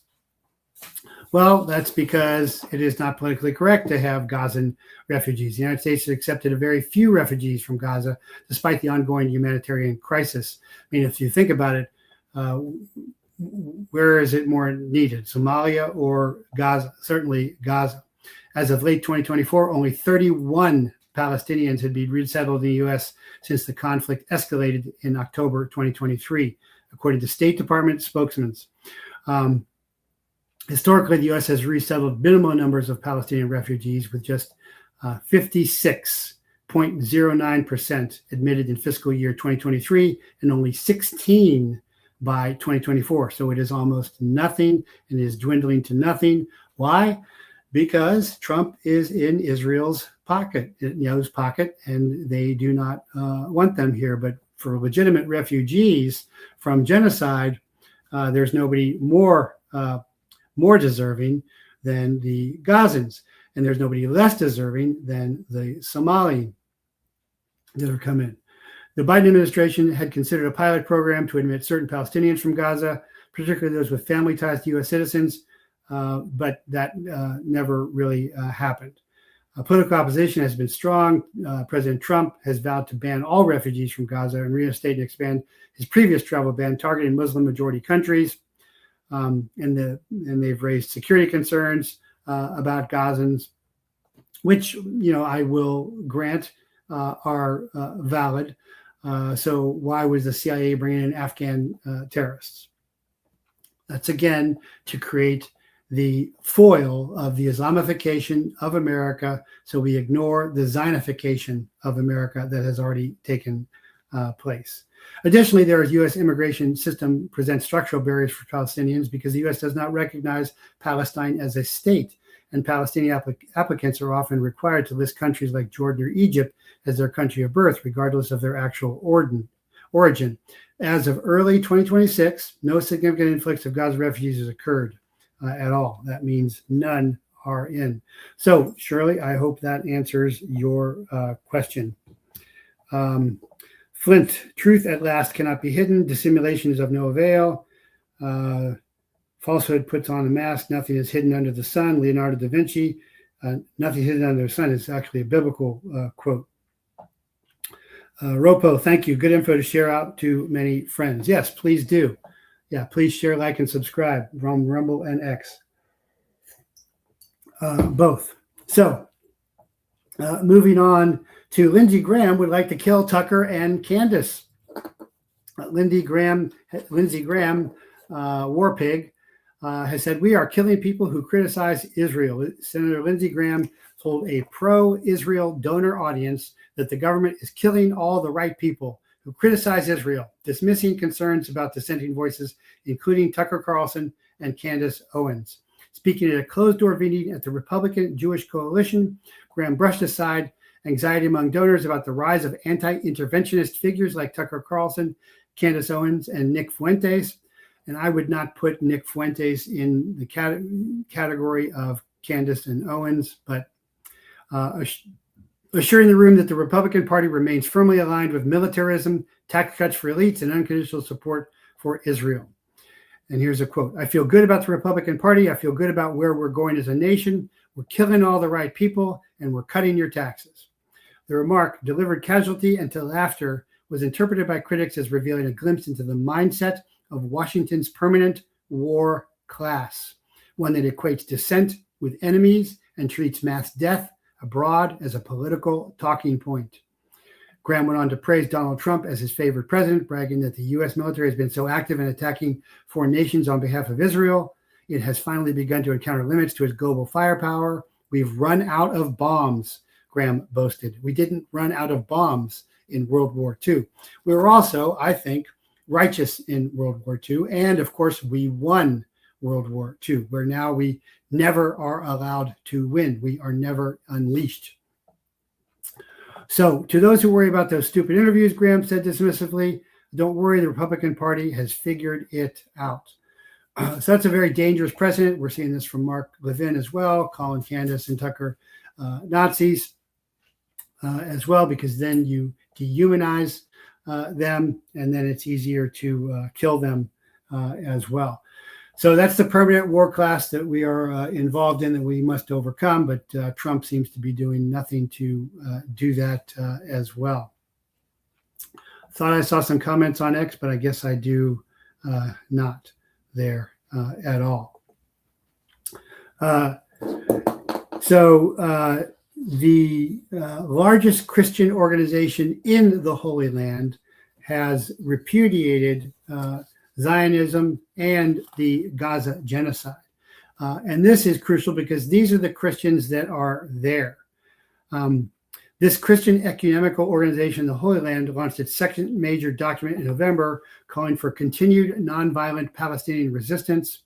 Well, that's because it is not politically correct to have Gazan refugees. The United States has accepted a very few refugees from Gaza, despite the ongoing humanitarian crisis. I mean, if you think about it, where is it more needed, Somalia or Gaza? Certainly Gaza. As of late 2024, only 31 Palestinians had been resettled in the U.S. since the conflict escalated in October 2023, according to State Department spokesmen. Historically, the U.S. has resettled minimal numbers of Palestinian refugees, with just 56.09% admitted in fiscal year 2023 and only 16 by 2024. So it is almost nothing and is dwindling to nothing. Why? Because Trump is in Israel's pocket, and they do not want them here. But for legitimate refugees from genocide, there's nobody more deserving than the Gazans, and there's nobody less deserving than the Somali that are coming in. The Biden administration had considered a pilot program to admit certain Palestinians from Gaza, particularly those with family ties to U.S. citizens, but that never really happened. Political opposition has been strong. President Trump has vowed to ban all refugees from Gaza and reinstate and expand his previous travel ban targeting Muslim-majority countries. And they've raised security concerns about Gazans, which, I will grant are valid. So why was the CIA bringing in Afghan terrorists? That's, again, to create the foil of the Islamification of America, so we ignore the Zionification of America that has already taken place. Additionally, the U.S. immigration system presents structural barriers for Palestinians because the U.S. does not recognize Palestine as a state, and Palestinian applicants are often required to list countries like Jordan or Egypt as their country of birth, regardless of their actual origin. As of early 2026, no significant influx of Gaza refugees has occurred at all. That means none are in. So, Shirley, I hope that answers your question. Flint, truth at last cannot be hidden. Dissimulation is of no avail. Falsehood puts on a mask. Nothing is hidden under the sun. Leonardo da Vinci. Nothing hidden under the sun is actually a biblical quote. Ropo, thank you. Good info to share out to many friends. Yes, please do. Yeah, please share, like, and subscribe from Rumble and X. Both. So, moving on to Lindsey Graham would like to kill Tucker and Candace. Lindsey Graham, war pig, has said, we are killing people who criticize Israel. Senator Lindsey Graham told a pro-Israel donor audience that the government is killing all the right people who criticize Israel, dismissing concerns about dissenting voices, including Tucker Carlson and Candace Owens. Speaking at a closed-door meeting at the Republican Jewish Coalition, Graham brushed aside anxiety among donors about the rise of anti-interventionist figures like Tucker Carlson, Candace Owens, and Nick Fuentes. And I would not put Nick Fuentes in the category of Candace and Owens, but assuring the room that the Republican Party remains firmly aligned with militarism, tax cuts for elites, and unconditional support for Israel. And here's a quote. I feel good about the Republican Party. I feel good about where we're going as a nation. We're killing all the right people, and we're cutting your taxes. The remark, delivered casualty and to laughter, was interpreted by critics as revealing a glimpse into the mindset of Washington's permanent war class, one that equates dissent with enemies and treats mass death abroad as a political talking point. Graham went on to praise Donald Trump as his favorite president, bragging that the U.S. military has been so active in attacking foreign nations on behalf of Israel. It has finally begun to encounter limits to its global firepower. We've run out of bombs, Graham boasted. We didn't run out of bombs in World War II. We were also, I think, righteous in World War II. And of course, we won World War II, where now we never are allowed to win. We are never unleashed. So to those who worry about those stupid interviews, Graham said dismissively, Don't worry, the Republican Party has figured it out. So that's a very dangerous precedent. We're seeing this from Mark Levin as well, calling Candace and Tucker Nazis as well, because then you dehumanize them, and then it's easier to kill them as well. So that's the permanent war class that we are involved in, that we must overcome, but Trump seems to be doing nothing to do that as well. Thought I saw some comments on X, but I guess I do not there at all. So the largest Christian organization in the Holy Land has repudiated Zionism and the Gaza genocide. And this is crucial because these are the Christians that are there. This Christian ecumenical organization, the Holy Land, launched its second major document in November, calling for continued nonviolent Palestinian resistance.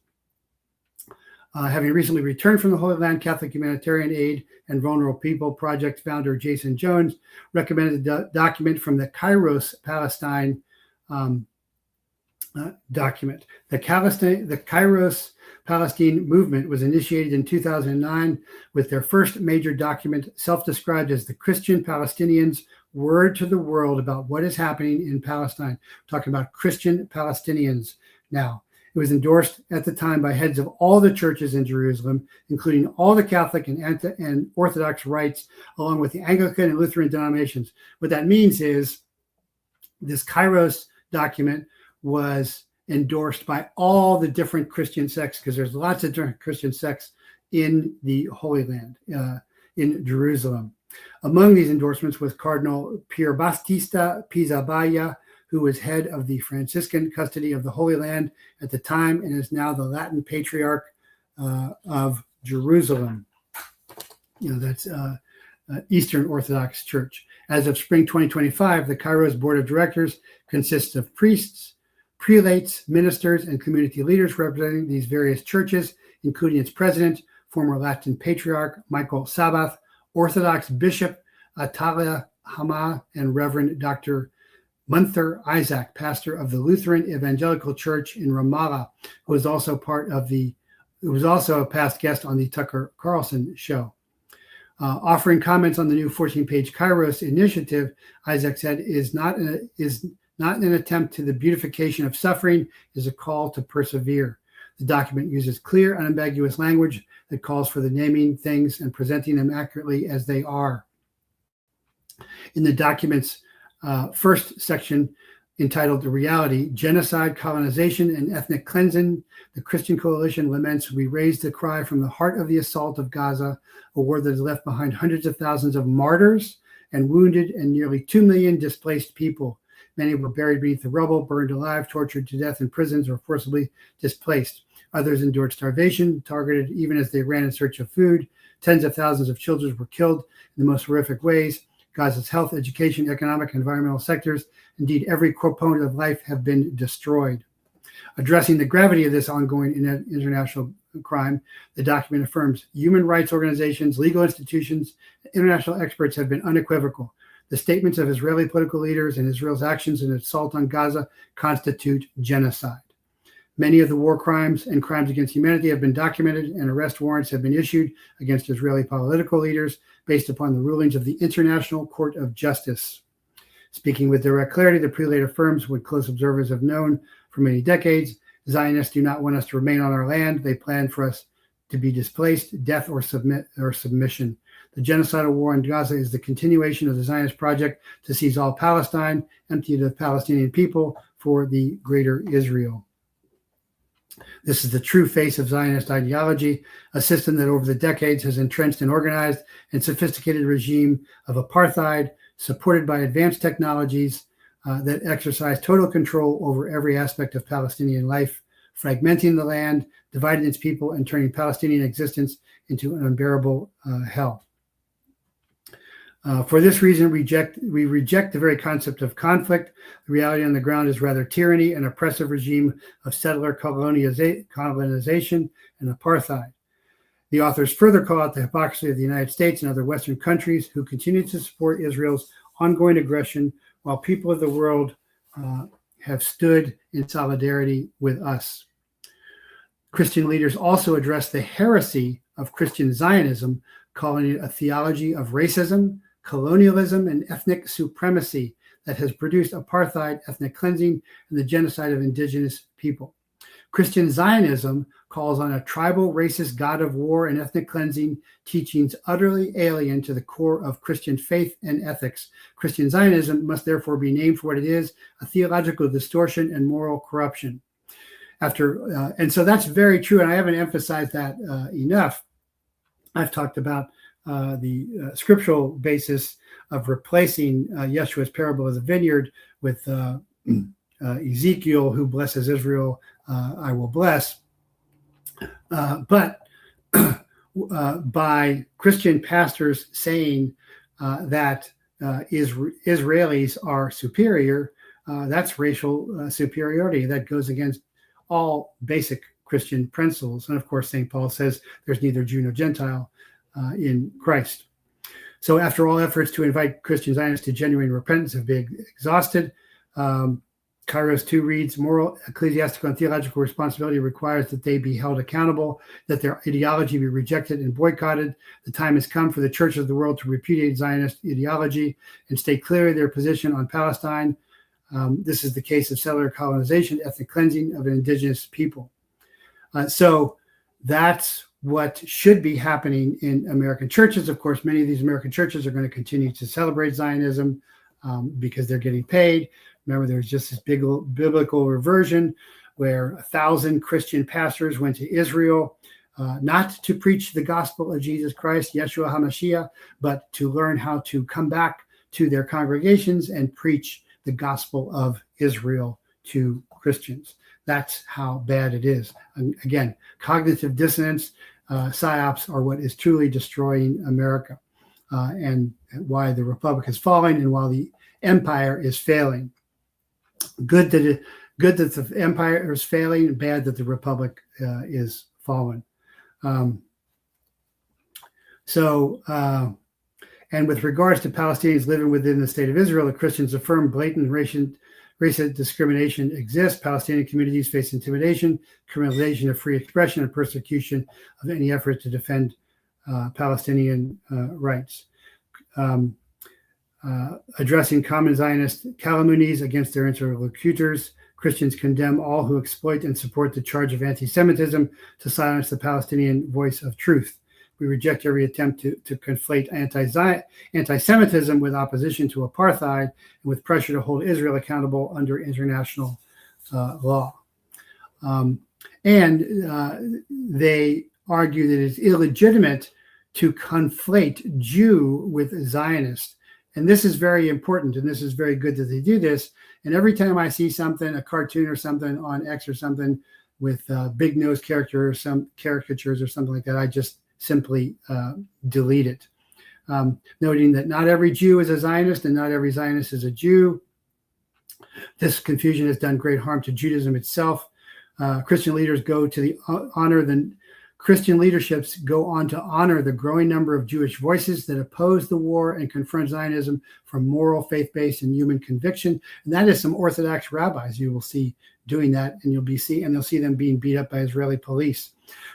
Having recently returned from the Holy Land, Catholic Humanitarian Aid and Vulnerable People Project founder Jason Jones recommended the document from the Kairos Palestine document. The Kairos Palestine movement was initiated in 2009 with their first major document, self-described as the Christian Palestinians' word to the world about what is happening in Palestine. We're talking about Christian Palestinians now. It was endorsed at the time by heads of all the churches in Jerusalem, including all the Catholic and Orthodox rites, along with the Anglican and Lutheran denominations. What that means is this Kairos document was endorsed by all the different Christian sects, because there's lots of different Christian sects in the Holy Land, in Jerusalem. Among these endorsements was Cardinal Pier Battista Pizzaballa, who was head of the Franciscan custody of the Holy Land at the time and is now the Latin Patriarch of Jerusalem. That's Eastern Orthodox Church. As of spring 2025, the Kairos Board of Directors consists of priests, prelates, ministers, and community leaders representing these various churches, including its president, former Latin Patriarch Michael Sabath, Orthodox Bishop Atalia Hama, and Reverend Dr. Munther Isaac, pastor of the Lutheran Evangelical Church in Ramallah, who was also a past guest on the Tucker Carlson show. Offering comments on the new 14-page Kairos initiative, Isaac said, is not an attempt to the beautification of suffering, is a call to persevere. The document uses clear, unambiguous language that calls for the naming things and presenting them accurately as they are. In the document's first section, entitled The Reality, Genocide, Colonization, and Ethnic Cleansing, the Christian Coalition laments, we raised the cry from the heart of the assault of Gaza, a war that has left behind hundreds of thousands of martyrs and wounded and nearly 2 million displaced people. Many were buried beneath the rubble, burned alive, tortured to death in prisons, or forcibly displaced. Others endured starvation, targeted even as they ran in search of food. Tens of thousands of children were killed in the most horrific ways. Gaza's health, education, economic, and environmental sectors, indeed every component of life, have been destroyed. Addressing the gravity of this ongoing international crime, the document affirms human rights organizations, legal institutions, and international experts have been unequivocal. The statements of Israeli political leaders and Israel's actions in assault on Gaza constitute genocide. Many of the war crimes and crimes against humanity have been documented, and arrest warrants have been issued against Israeli political leaders based upon the rulings of the International Court of Justice. Speaking with direct clarity, the prelate affirms what close observers have known for many decades: Zionists do not want us to remain on our land. They plan for us to be displaced, death, or submission. The genocidal war in Gaza is the continuation of the Zionist project to seize all Palestine, empty the Palestinian people for the greater Israel. This is the true face of Zionist ideology, a system that over the decades has entrenched an organized and sophisticated regime of apartheid, supported by advanced technologies that exercise total control over every aspect of Palestinian life, fragmenting the land, dividing its people, and turning Palestinian existence into an unbearable hell. For this reason, we reject the very concept of conflict. The reality on the ground is rather tyranny, an oppressive regime of settler colonization and apartheid. The authors further call out the hypocrisy of the United States and other Western countries who continue to support Israel's ongoing aggression while people of the world have stood in solidarity with us. Christian leaders also address the heresy of Christian Zionism, calling it a theology of racism, colonialism, and ethnic supremacy that has produced apartheid, ethnic cleansing, and the genocide of indigenous people. Christian Zionism calls on a tribal, racist God of war and ethnic cleansing, teachings utterly alien to the core of Christian faith and ethics. Christian Zionism must therefore be named for what it is, a theological distortion and moral corruption. And so that's very true, and I haven't emphasized that enough. I've talked about the scriptural basis of replacing Yeshua's parable of the vineyard with Ezekiel, who blesses Israel, I will bless. But by Christian pastors saying that Israelis are superior, that's racial superiority. That goes against all basic Christian principles. And of course, St. Paul says there's neither Jew nor Gentile in Christ. So after all efforts to invite Christian Zionists to genuine repentance have been exhausted, Kairos 2 reads, moral, ecclesiastical, and theological responsibility requires that they be held accountable, that their ideology be rejected and boycotted. The time has come for the churches of the world to repudiate Zionist ideology and state clearly their position on Palestine. This is the case of settler colonization, ethnic cleansing of an indigenous people. So that's what should be happening in American churches. Of course, many of these American churches are going to continue to celebrate Zionism because they're getting paid. Remember, there's just this big biblical reversion where 1,000 Christian pastors went to Israel, not to preach the gospel of Jesus Christ, Yeshua HaMashiach, but to learn how to come back to their congregations and preach the gospel of Israel to Christians. That's how bad it is. And again, cognitive dissonance, psyops are what is truly destroying America and why the republic is falling and while the empire is failing. Good that the empire is failing, bad that the republic is fallen. And with regards to Palestinians living within the state of Israel, the Christians affirm blatant racist discrimination exists. Palestinian communities face intimidation, criminalization of free expression, and persecution of any effort to defend Palestinian rights. Addressing common Zionist calumnies against their interlocutors, Christians condemn all who exploit and support the charge of anti-Semitism to silence the Palestinian voice of truth. We reject every attempt to conflate anti-Semitism with opposition to apartheid and with pressure to hold Israel accountable under international law. They argue that it's illegitimate to conflate Jew with Zionist. And this is very important, and this is very good that they do this. And every time I see something, a cartoon or something on X or something with big nose character or some caricatures or something like that, I just simply delete it. Noting that not every Jew is a Zionist and not every Zionist is a Jew. This confusion has done great harm to Judaism itself. Christian leaders Christian leaderships go on to honor the growing number of Jewish voices that oppose the war and confront Zionism from moral, faith-based, and human conviction. And that is some Orthodox rabbis you will see doing that, and you'll see them being beat up by Israeli police.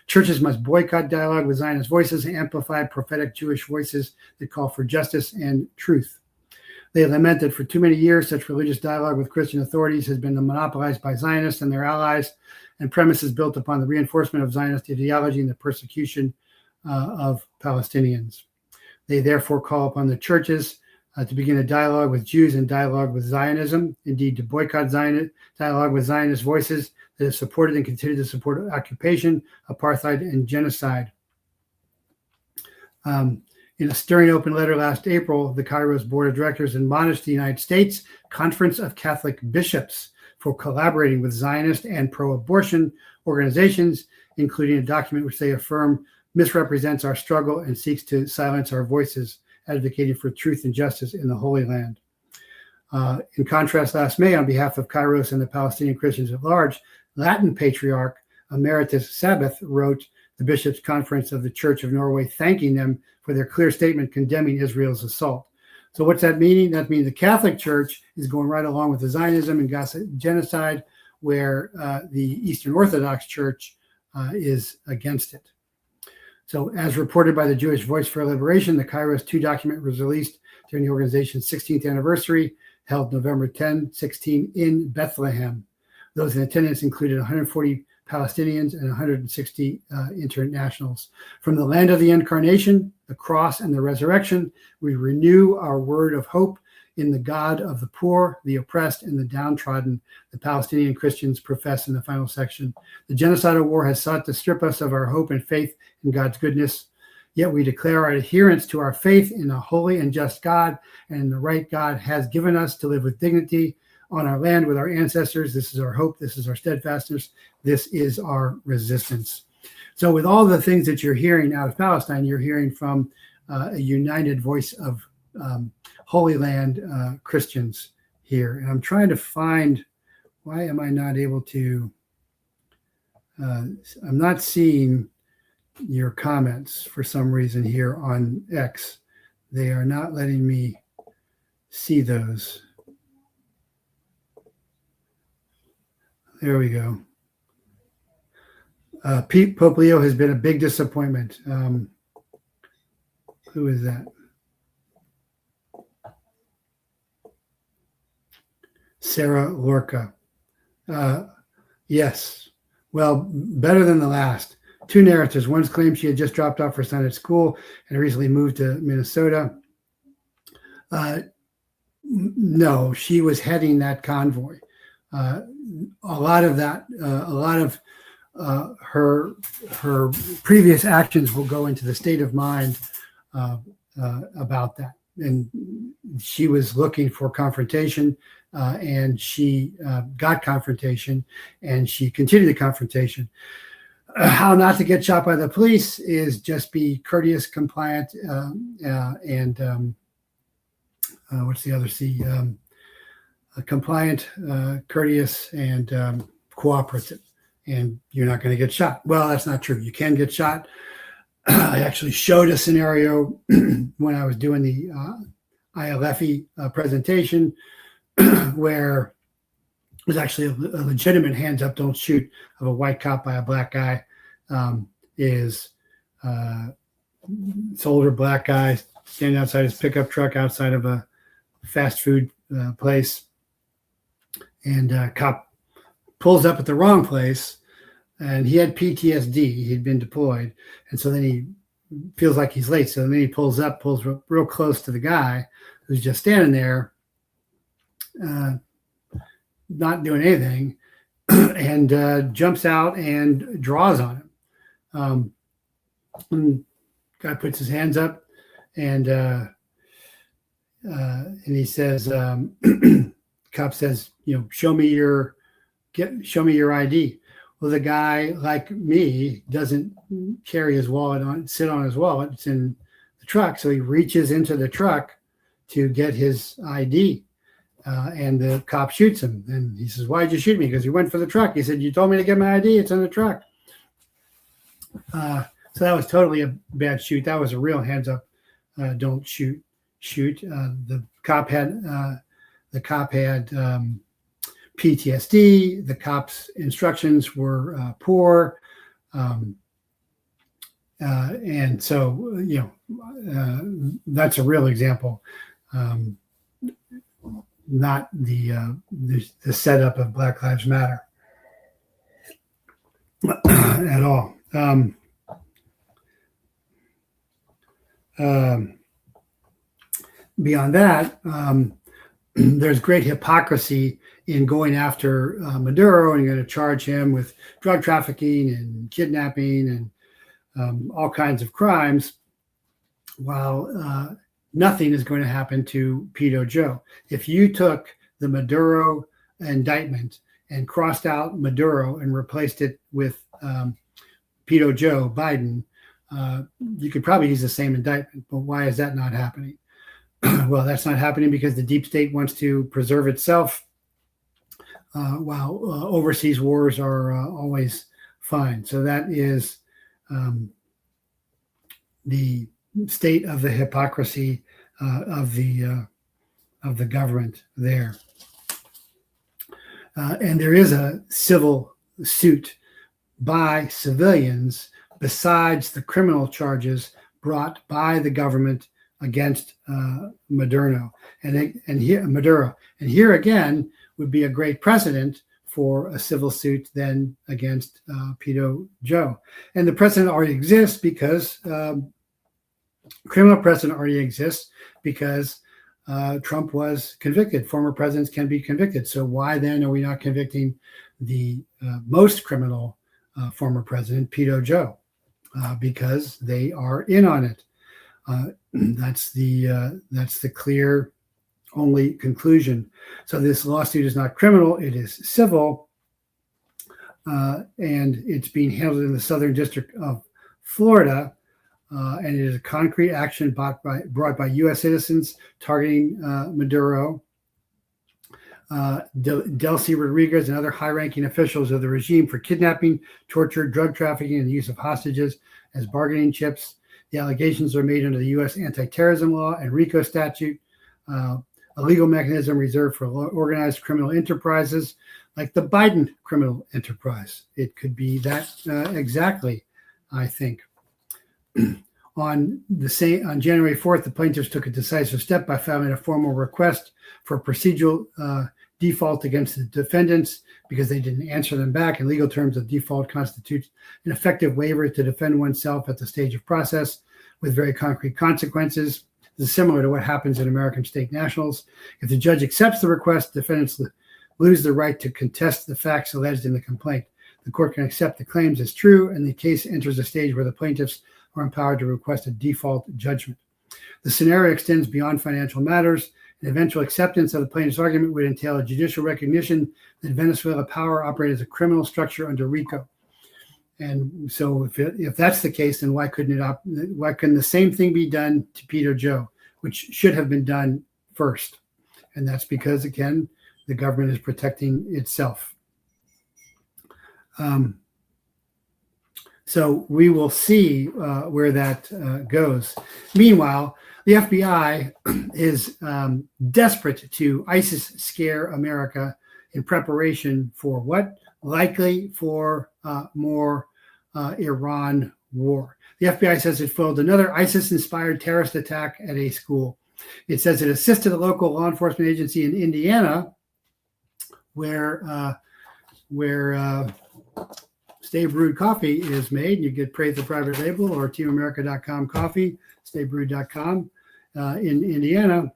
Churches must boycott dialogue with Zionist voices and amplify prophetic Jewish voices that call for justice and truth. They lament that for too many years, such religious dialogue with Christian authorities has been monopolized by Zionists and their allies, and premises built upon the reinforcement of Zionist ideology and the persecution of Palestinians. They therefore call upon the churches to begin a dialogue with Jews and dialogue with Zionism, indeed to boycott dialogue with Zionist voices that have supported and continue to support occupation, apartheid, and genocide. In a stirring open letter last April, the Kairos Board of Directors admonished the United States Conference of Catholic Bishops for collaborating with Zionist and pro-abortion organizations, including a document which they affirm misrepresents our struggle and seeks to silence our voices, advocating for truth and justice in the Holy Land. In contrast, last May, on behalf of Kairos and the Palestinian Christians at large, Latin Patriarch Emeritus Sabbath wrote the Bishops' Conference of the Church of Norway, thanking them for their clear statement condemning Israel's assault. So what's that meaning? That means the Catholic Church is going right along with the Zionism and GAZA genocide, where the Eastern Orthodox Church is against it. So as reported by the Jewish Voice for Liberation, the Kairos 2 document was released during the organization's 16th anniversary, held November 10, 16 in Bethlehem. Those in attendance included 140 Palestinians and 160 internationals. From the land of the incarnation, the cross, and the resurrection, we renew our word of hope in the God of the poor, the oppressed, and the downtrodden, the Palestinian Christians profess in the final section. The genocidal war has sought to strip us of our hope and faith in God's goodness, yet we declare our adherence to our faith in a holy and just God, and in the right God has given us to live with dignity on our land with our ancestors. This is our hope. This is our steadfastness. This is our resistance. So with all the things that you're hearing out of Palestine, you're hearing from a united voice of Holy Land Christians here. And I'm trying to find, why am I not able to, I'm not seeing your comments for some reason here on X. They are not letting me see those. There we go. Pope Leo has been a big disappointment. Who is that? Sarah Lorca. Yes. Well, better than the last. Two narratives. One's claimed she had just dropped off her son at school and recently moved to Minnesota. No, she was heading that convoy. A lot of her previous actions will go into the state of mind about that. And she was looking for confrontation, and she got confrontation, and she continued the confrontation. How not to get shot by the police is just be courteous, compliant, and what's the other C? Compliant, courteous, and cooperative. And you're not going to get shot. Well, that's not true. You can get shot. I actually showed a scenario when I was doing the ILFE presentation where it was actually a legitimate hands up, don't shoot of a white cop by a black guy. It's older black guy standing outside his pickup truck outside of a fast food place. And cop pulls up at the wrong place, and he had PTSD. He'd been deployed. And so then he feels like he's late. So then he pulls real close to the guy who's just standing there, not doing anything, and jumps out and draws on him. And guy puts his hands up, and he says, cop says, show me your ID. Well, the guy, like me, doesn't carry his wallet sit on his wallet. It's in the truck. So he reaches into the truck to get his ID. And the cop shoots him. And he says, why'd you shoot me? Because he went for the truck. He said, you told me to get my ID. It's in the truck. So that was totally a bad shoot. That was a real hands up. Don't shoot. The cop had PTSD. The cop's instructions were poor. And so, that's a real example. Not the setup of Black Lives Matter at all. Beyond that, there's great hypocrisy in going after Maduro, and you're going to charge him with drug trafficking and kidnapping and all kinds of crimes, while nothing is going to happen to Pedo Joe. If you took the Maduro indictment and crossed out Maduro and replaced it with Pedo Joe Biden, you could probably use the same indictment. But why is that not happening? Well, that's not happening because the deep state wants to preserve itself, while overseas wars are always fine. So that is the state of the hypocrisy of the government there. And there is a civil suit by civilians besides the criminal charges brought by the government against Maduro. And here again would be a great precedent for a civil suit then against Pedo Joe. And the precedent already exists because criminal precedent already exists because Trump was convicted. Former presidents can be convicted. So why then are we not convicting the most criminal former president, Pedo Joe? Because they are in on it. That's the clear only conclusion. So this lawsuit is not criminal; it is civil, and it's being handled in the Southern District of Florida. And it is a concrete action brought by U.S. citizens targeting Maduro, Delcy Rodriguez, and other high-ranking officials of the regime for kidnapping, torture, drug trafficking, and the use of hostages as bargaining chips. The allegations are made under the U.S. anti-terrorism law and RICO statute, a legal mechanism reserved for organized criminal enterprises like the Biden criminal enterprise. It could be that exactly, I think. On January 4th, the plaintiffs took a decisive step by filing a formal request for procedural default against the defendants because they didn't answer them back. In legal terms, a default constitutes an effective waiver to defend oneself at the stage of process with very concrete consequences. This is similar to what happens in American state nationals. If the judge accepts the request, defendants lose the right to contest the facts alleged in the complaint. The court can accept the claims as true, and the case enters a stage where the plaintiffs are empowered to request a default judgment. The scenario extends beyond financial matters. An eventual acceptance of the plaintiff's argument would entail a judicial recognition that Venezuela power operated as a criminal structure under RICO. And so if that's the case, then why couldn't the same thing be done to Pedo Joe, which should have been done first? And that's because, again, the government is protecting itself. So we will see where that goes. Meanwhile, the FBI is desperate to ISIS scare America in preparation for what? Likely for more Iran war. The FBI says it foiled another ISIS-inspired terrorist attack at a school. It says it assisted a local law enforcement agency in Indiana where Stay Brewed coffee is made. You get Praise the Private Label or teamamerica.com coffee, staybrewed.com in Indiana.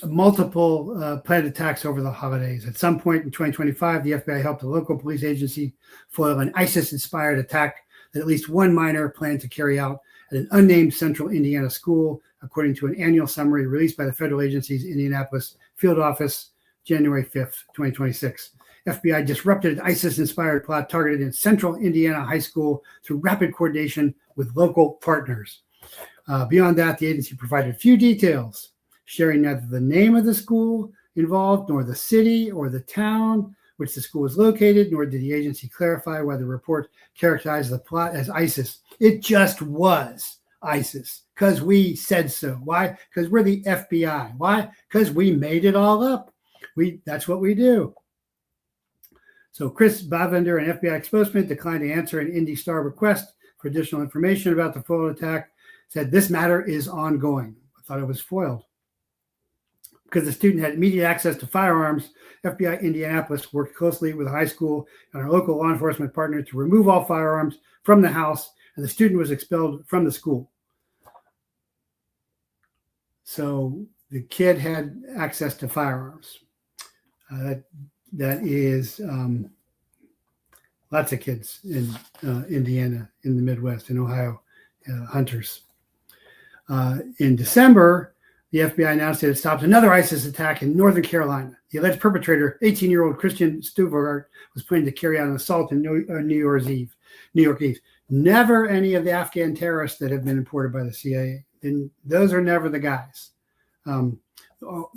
Multiple planned attacks over the holidays. At some point in 2025, the FBI helped a local police agency foil an ISIS-inspired attack that at least one minor planned to carry out at an unnamed central Indiana school, according to an annual summary released by the federal agency's Indianapolis field office, January 5th, 2026. FBI disrupted an ISIS-inspired plot targeted in central Indiana high school through rapid coordination with local partners. Beyond that, the agency provided few details, sharing neither the name of the school involved, nor the city or the town which the school is located, nor did the agency clarify whether the report characterized the plot as ISIS. It just was ISIS, because we said so. Why? Because we're the FBI. Why? Because we made it all up. That's what we do. So Chris Bavender, an FBI spokesman, declined to answer an Indy Star request for additional information about the foiled attack, said this matter is ongoing. I thought it was foiled. Because the student had immediate access to firearms, FBI Indianapolis worked closely with the high school and our local law enforcement partner to remove all firearms from the house, and the student was expelled from the school. So the kid had access to firearms. That is lots of kids in Indiana, in the Midwest, in Ohio, hunters. In December, the FBI announced that it stopped another ISIS attack in Northern Carolina. The alleged perpetrator, 18-year-old Christian Stuvart, was planning to carry out an assault in New York Eve. Never any of the Afghan terrorists that have been imported by the CIA. And those are never the guys.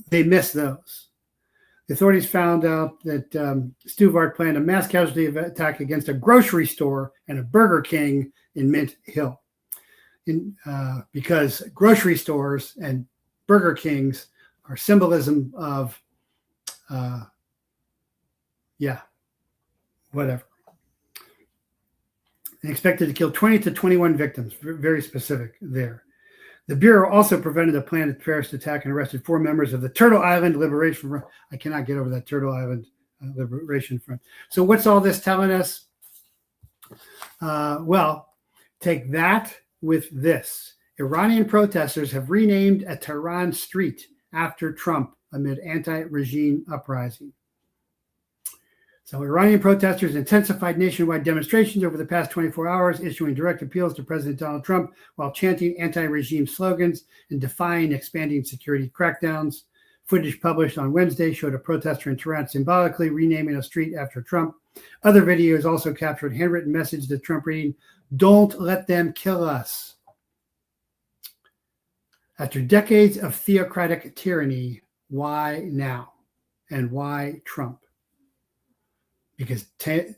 They miss those. The authorities found out that Stuvart planned a mass casualty attack against a grocery store and a Burger King in Mint Hill. because grocery stores and Burger Kings are symbolism of, whatever. And expected to kill 20 to 21 victims, very specific there. The Bureau also prevented a planned terrorist attack and arrested 4 members of the Turtle Island Liberation Front. I cannot get over that Turtle Island Liberation Front. So what's all this telling us? Well, take that with this. Iranian protesters have renamed a Tehran street after Trump amid anti-regime uprising. So Iranian protesters intensified nationwide demonstrations over the past 24 hours, issuing direct appeals to President Donald Trump while chanting anti-regime slogans and defying expanding security crackdowns. Footage published on Wednesday showed a protester in Tehran symbolically renaming a street after Trump. Other videos also captured a handwritten message to Trump reading, "Don't let them kill us." After decades of theocratic tyranny, why now? And why Trump? Because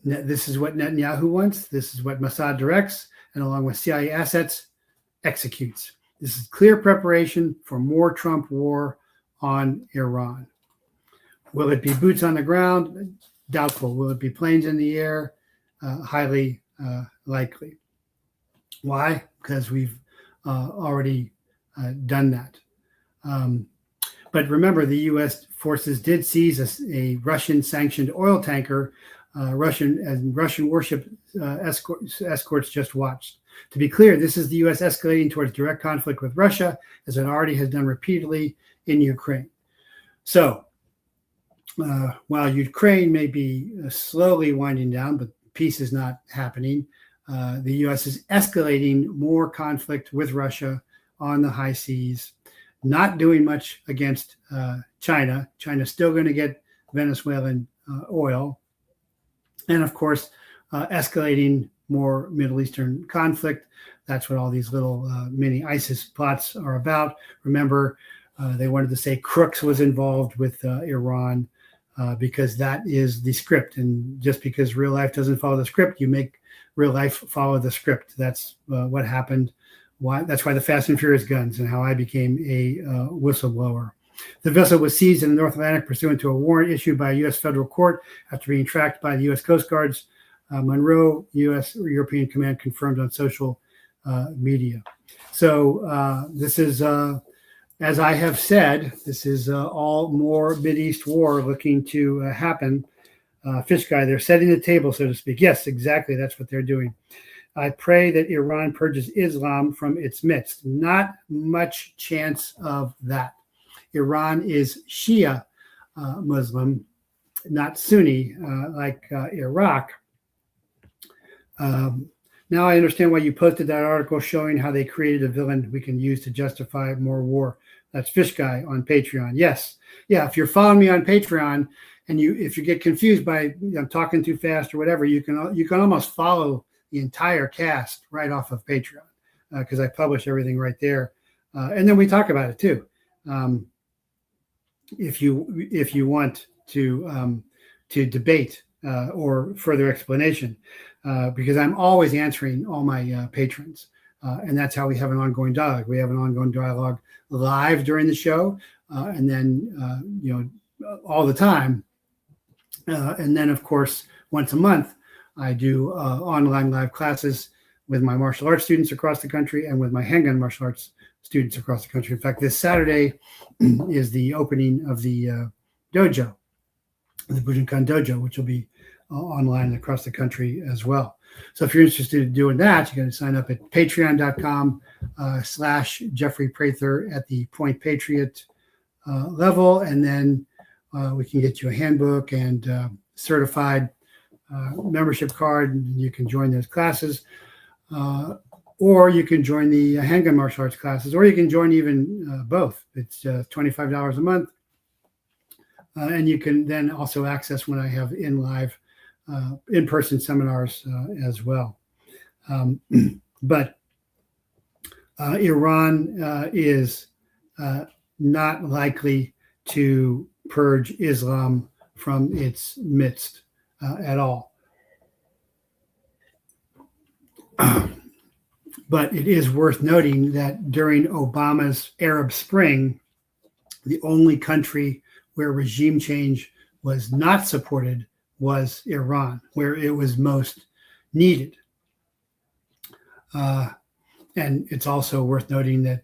this is what Netanyahu wants. This is what Mossad directs, and along with CIA assets, executes. This is clear preparation for more Trump war on Iran. Will it be boots on the ground? Doubtful. Will it be planes in the air? Highly likely. Why? Because we've already done that. But remember, the U.S. forces did seize a Russian-sanctioned oil tanker. Russian warship escorts just watched. To be clear, this is the U.S. escalating towards direct conflict with Russia, as it already has done repeatedly in Ukraine. So, while Ukraine may be slowly winding down, but peace is not happening, the U.S. is escalating more conflict with Russia on the high seas. Not doing much against China. China's still going to get Venezuelan oil. And of course, escalating more Middle Eastern conflict. That's what all these little mini ISIS plots are about. Remember, they wanted to say Crooks was involved with Iran because that is the script. And just because real life doesn't follow the script, you make real life follow the script. That's what happened. That's why the Fast and Furious guns and how I became a whistleblower. The vessel was seized in the North Atlantic pursuant to a warrant issued by a U.S. federal court after being tracked by the U.S. Coast Guard's Monroe U.S. European Command confirmed on social media. So this is, as I have said, this is all more Mideast war looking to happen. Fish guy, they're setting the table, so to speak. Yes, exactly. That's what they're doing. I pray that Iran purges Islam from its midst. Not much chance of that. Iran is Shia Muslim, not Sunni like Iraq. Now I understand why you posted that article showing how they created a villain we can use to justify more war. That's Fish Guy on Patreon. Yes. Yeah, if you're following me on Patreon and if you get confused by I'm talking too fast or whatever, you can almost follow the entire cast right off of Patreon because I publish everything right there, and then we talk about it too. If you want to debate or further explanation, because I'm always answering all my patrons, and that's how we have an ongoing dialogue. We have an ongoing dialogue live during the show, and then all the time, and then of course once a month. I do online live classes with my martial arts students across the country and with my handgun martial arts students across the country. In fact, this Saturday is the opening of the dojo, the Bujinkan dojo, which will be online across the country as well. So if you're interested in doing that, you got to sign up at patreon.com/Jeffrey Prather at the Point Patriot level. And then we can get you a handbook and certified membership card, and you can join those classes, or you can join the handgun martial arts classes, or you can join even both. It's $25 a month, and you can then also access when I have in-person seminars as well. But Iran is not likely to purge Islam from its midst at all. But it is worth noting that during Obama's Arab Spring, the only country where regime change was not supported was Iran, where it was most needed. And it's also worth noting that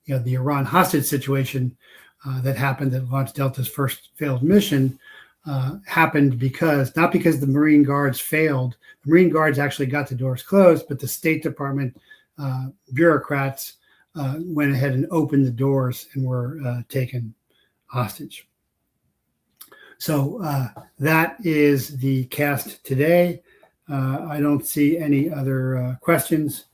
the Iran hostage situation that happened that launched Delta's first failed mission happened not because the Marine Guards failed. The Marine Guards actually got the doors closed, but the State Department bureaucrats went ahead and opened the doors and were taken hostage. So that is the cast today. I don't see any other questions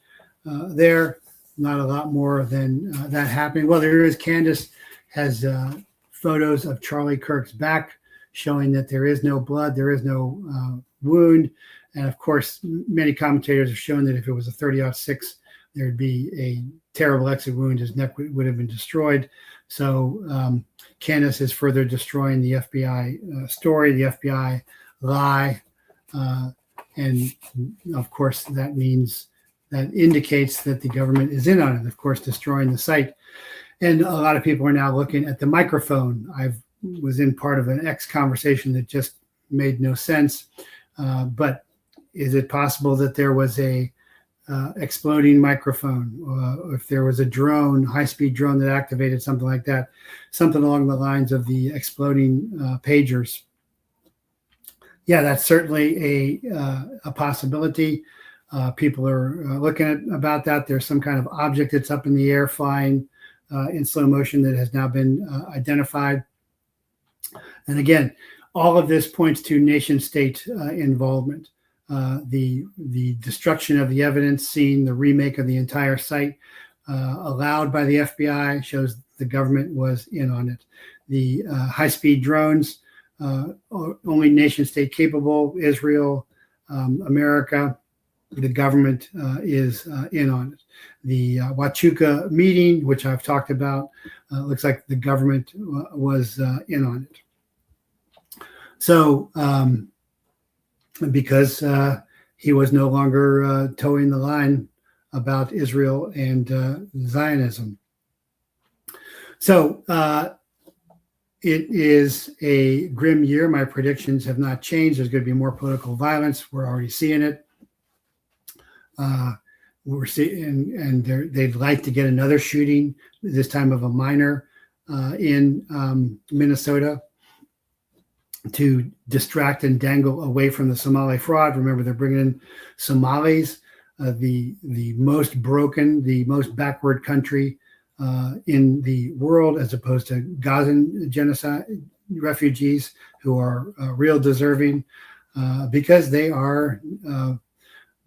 there. Not a lot more than that happening. Well, there is. Candace has photos of Charlie Kirk's back showing that there is no blood, there is no wound. And of course, many commentators have shown that if it was a 30-06, there'd be a terrible exit wound. His neck would have been destroyed. So Candace is further destroying the FBI story, the FBI lie. And of course, that indicates that the government is in on it, of course, destroying the site. And a lot of people are now looking at the microphone. I was in part of an X conversation that just made no sense. But is it possible that there was a exploding microphone? If there was a drone, high-speed drone that activated something like that, something along the lines of the exploding pagers? Yeah, that's certainly a possibility. People are looking at about that. There's some kind of object that's up in the air flying in slow motion that has now been identified. And again, all of this points to nation-state involvement. The destruction of the evidence scene, the remake of the entire site allowed by the FBI shows the government was in on it. The high-speed drones, only nation-state capable, Israel, America, the government is in on it. The Huachuca meeting, which I've talked about, looks like the government was in on it. So because he was no longer towing the line about Israel and Zionism. So it is a grim year. My predictions have not changed. There's going to be more political violence. We're already seeing it. We're seeing, and they'd like to get another shooting, this time of a minor in Minnesota, to distract and dangle away from the Somali fraud. Remember, they're bringing in Somalis, the most broken, the most backward country in the world, as opposed to Gazan genocide refugees who are real deserving because they are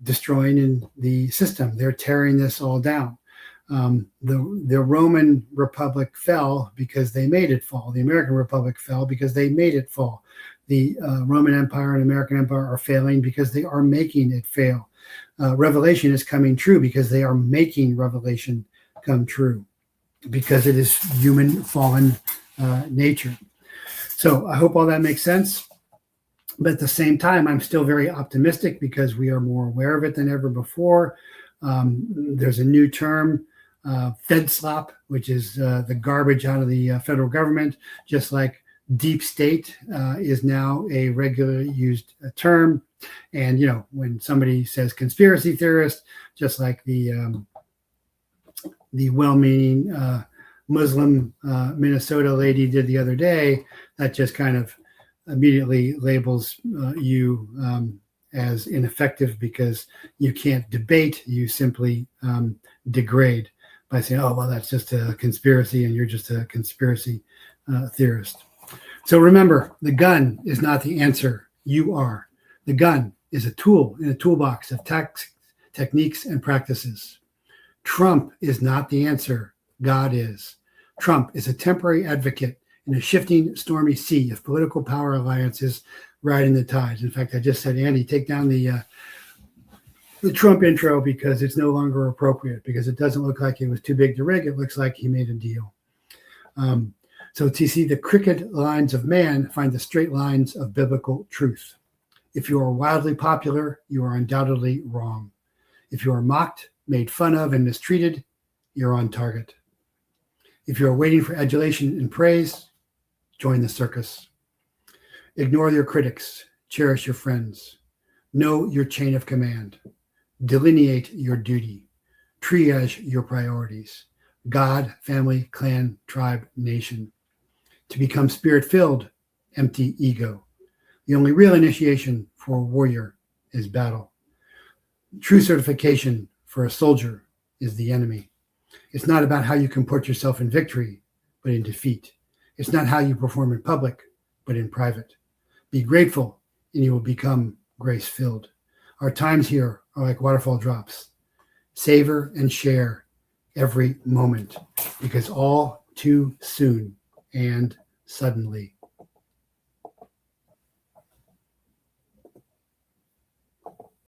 destroying in the system. They're tearing this all down. The Roman Republic fell because they made it fall. The American Republic fell because they made it fall. The Roman Empire and American Empire are failing because they are making it fail. Revelation is coming true because they are making Revelation come true, because it is human fallen nature. So I hope all that makes sense. But at the same time, I'm still very optimistic because we are more aware of it than ever before. There's a new term, Fed slop, which is the garbage out of the federal government, just like deep state is now a regularly used term. And, you know, when somebody says conspiracy theorist, just like the well-meaning Muslim Minnesota lady did the other day, that just kind of immediately labels you as ineffective because you can't debate. You simply degrade by saying, oh, well, that's just a conspiracy and you're just a conspiracy theorist. So remember, the gun is not the answer. You are. The gun is a tool in a toolbox of techniques and practices. Trump is not the answer. God is. Trump is a temporary advocate in a shifting, stormy sea of political power alliances riding the tides. In fact, I just said, Andy, take down the Trump intro because it's no longer appropriate, because it doesn't look like it was too big to rig. It looks like he made a deal. So to see the crooked lines of man, find the straight lines of biblical truth. If you are wildly popular, you are undoubtedly wrong. If you are mocked, made fun of and mistreated, you're on target. If you're waiting for adulation and praise, join the circus. Ignore your critics, cherish your friends. Know your chain of command. Delineate your duty. Triage your priorities. God, family, clan, tribe, nation. To become spirit-filled, empty ego. The only real initiation for a warrior is battle. True certification for a soldier is the enemy. It's not about how you comport yourself in victory, but in defeat. It's not how you perform in public, but in private. Be grateful, and you will become grace-filled. Our times here are like waterfall drops. Savor and share every moment, because all too soon and suddenly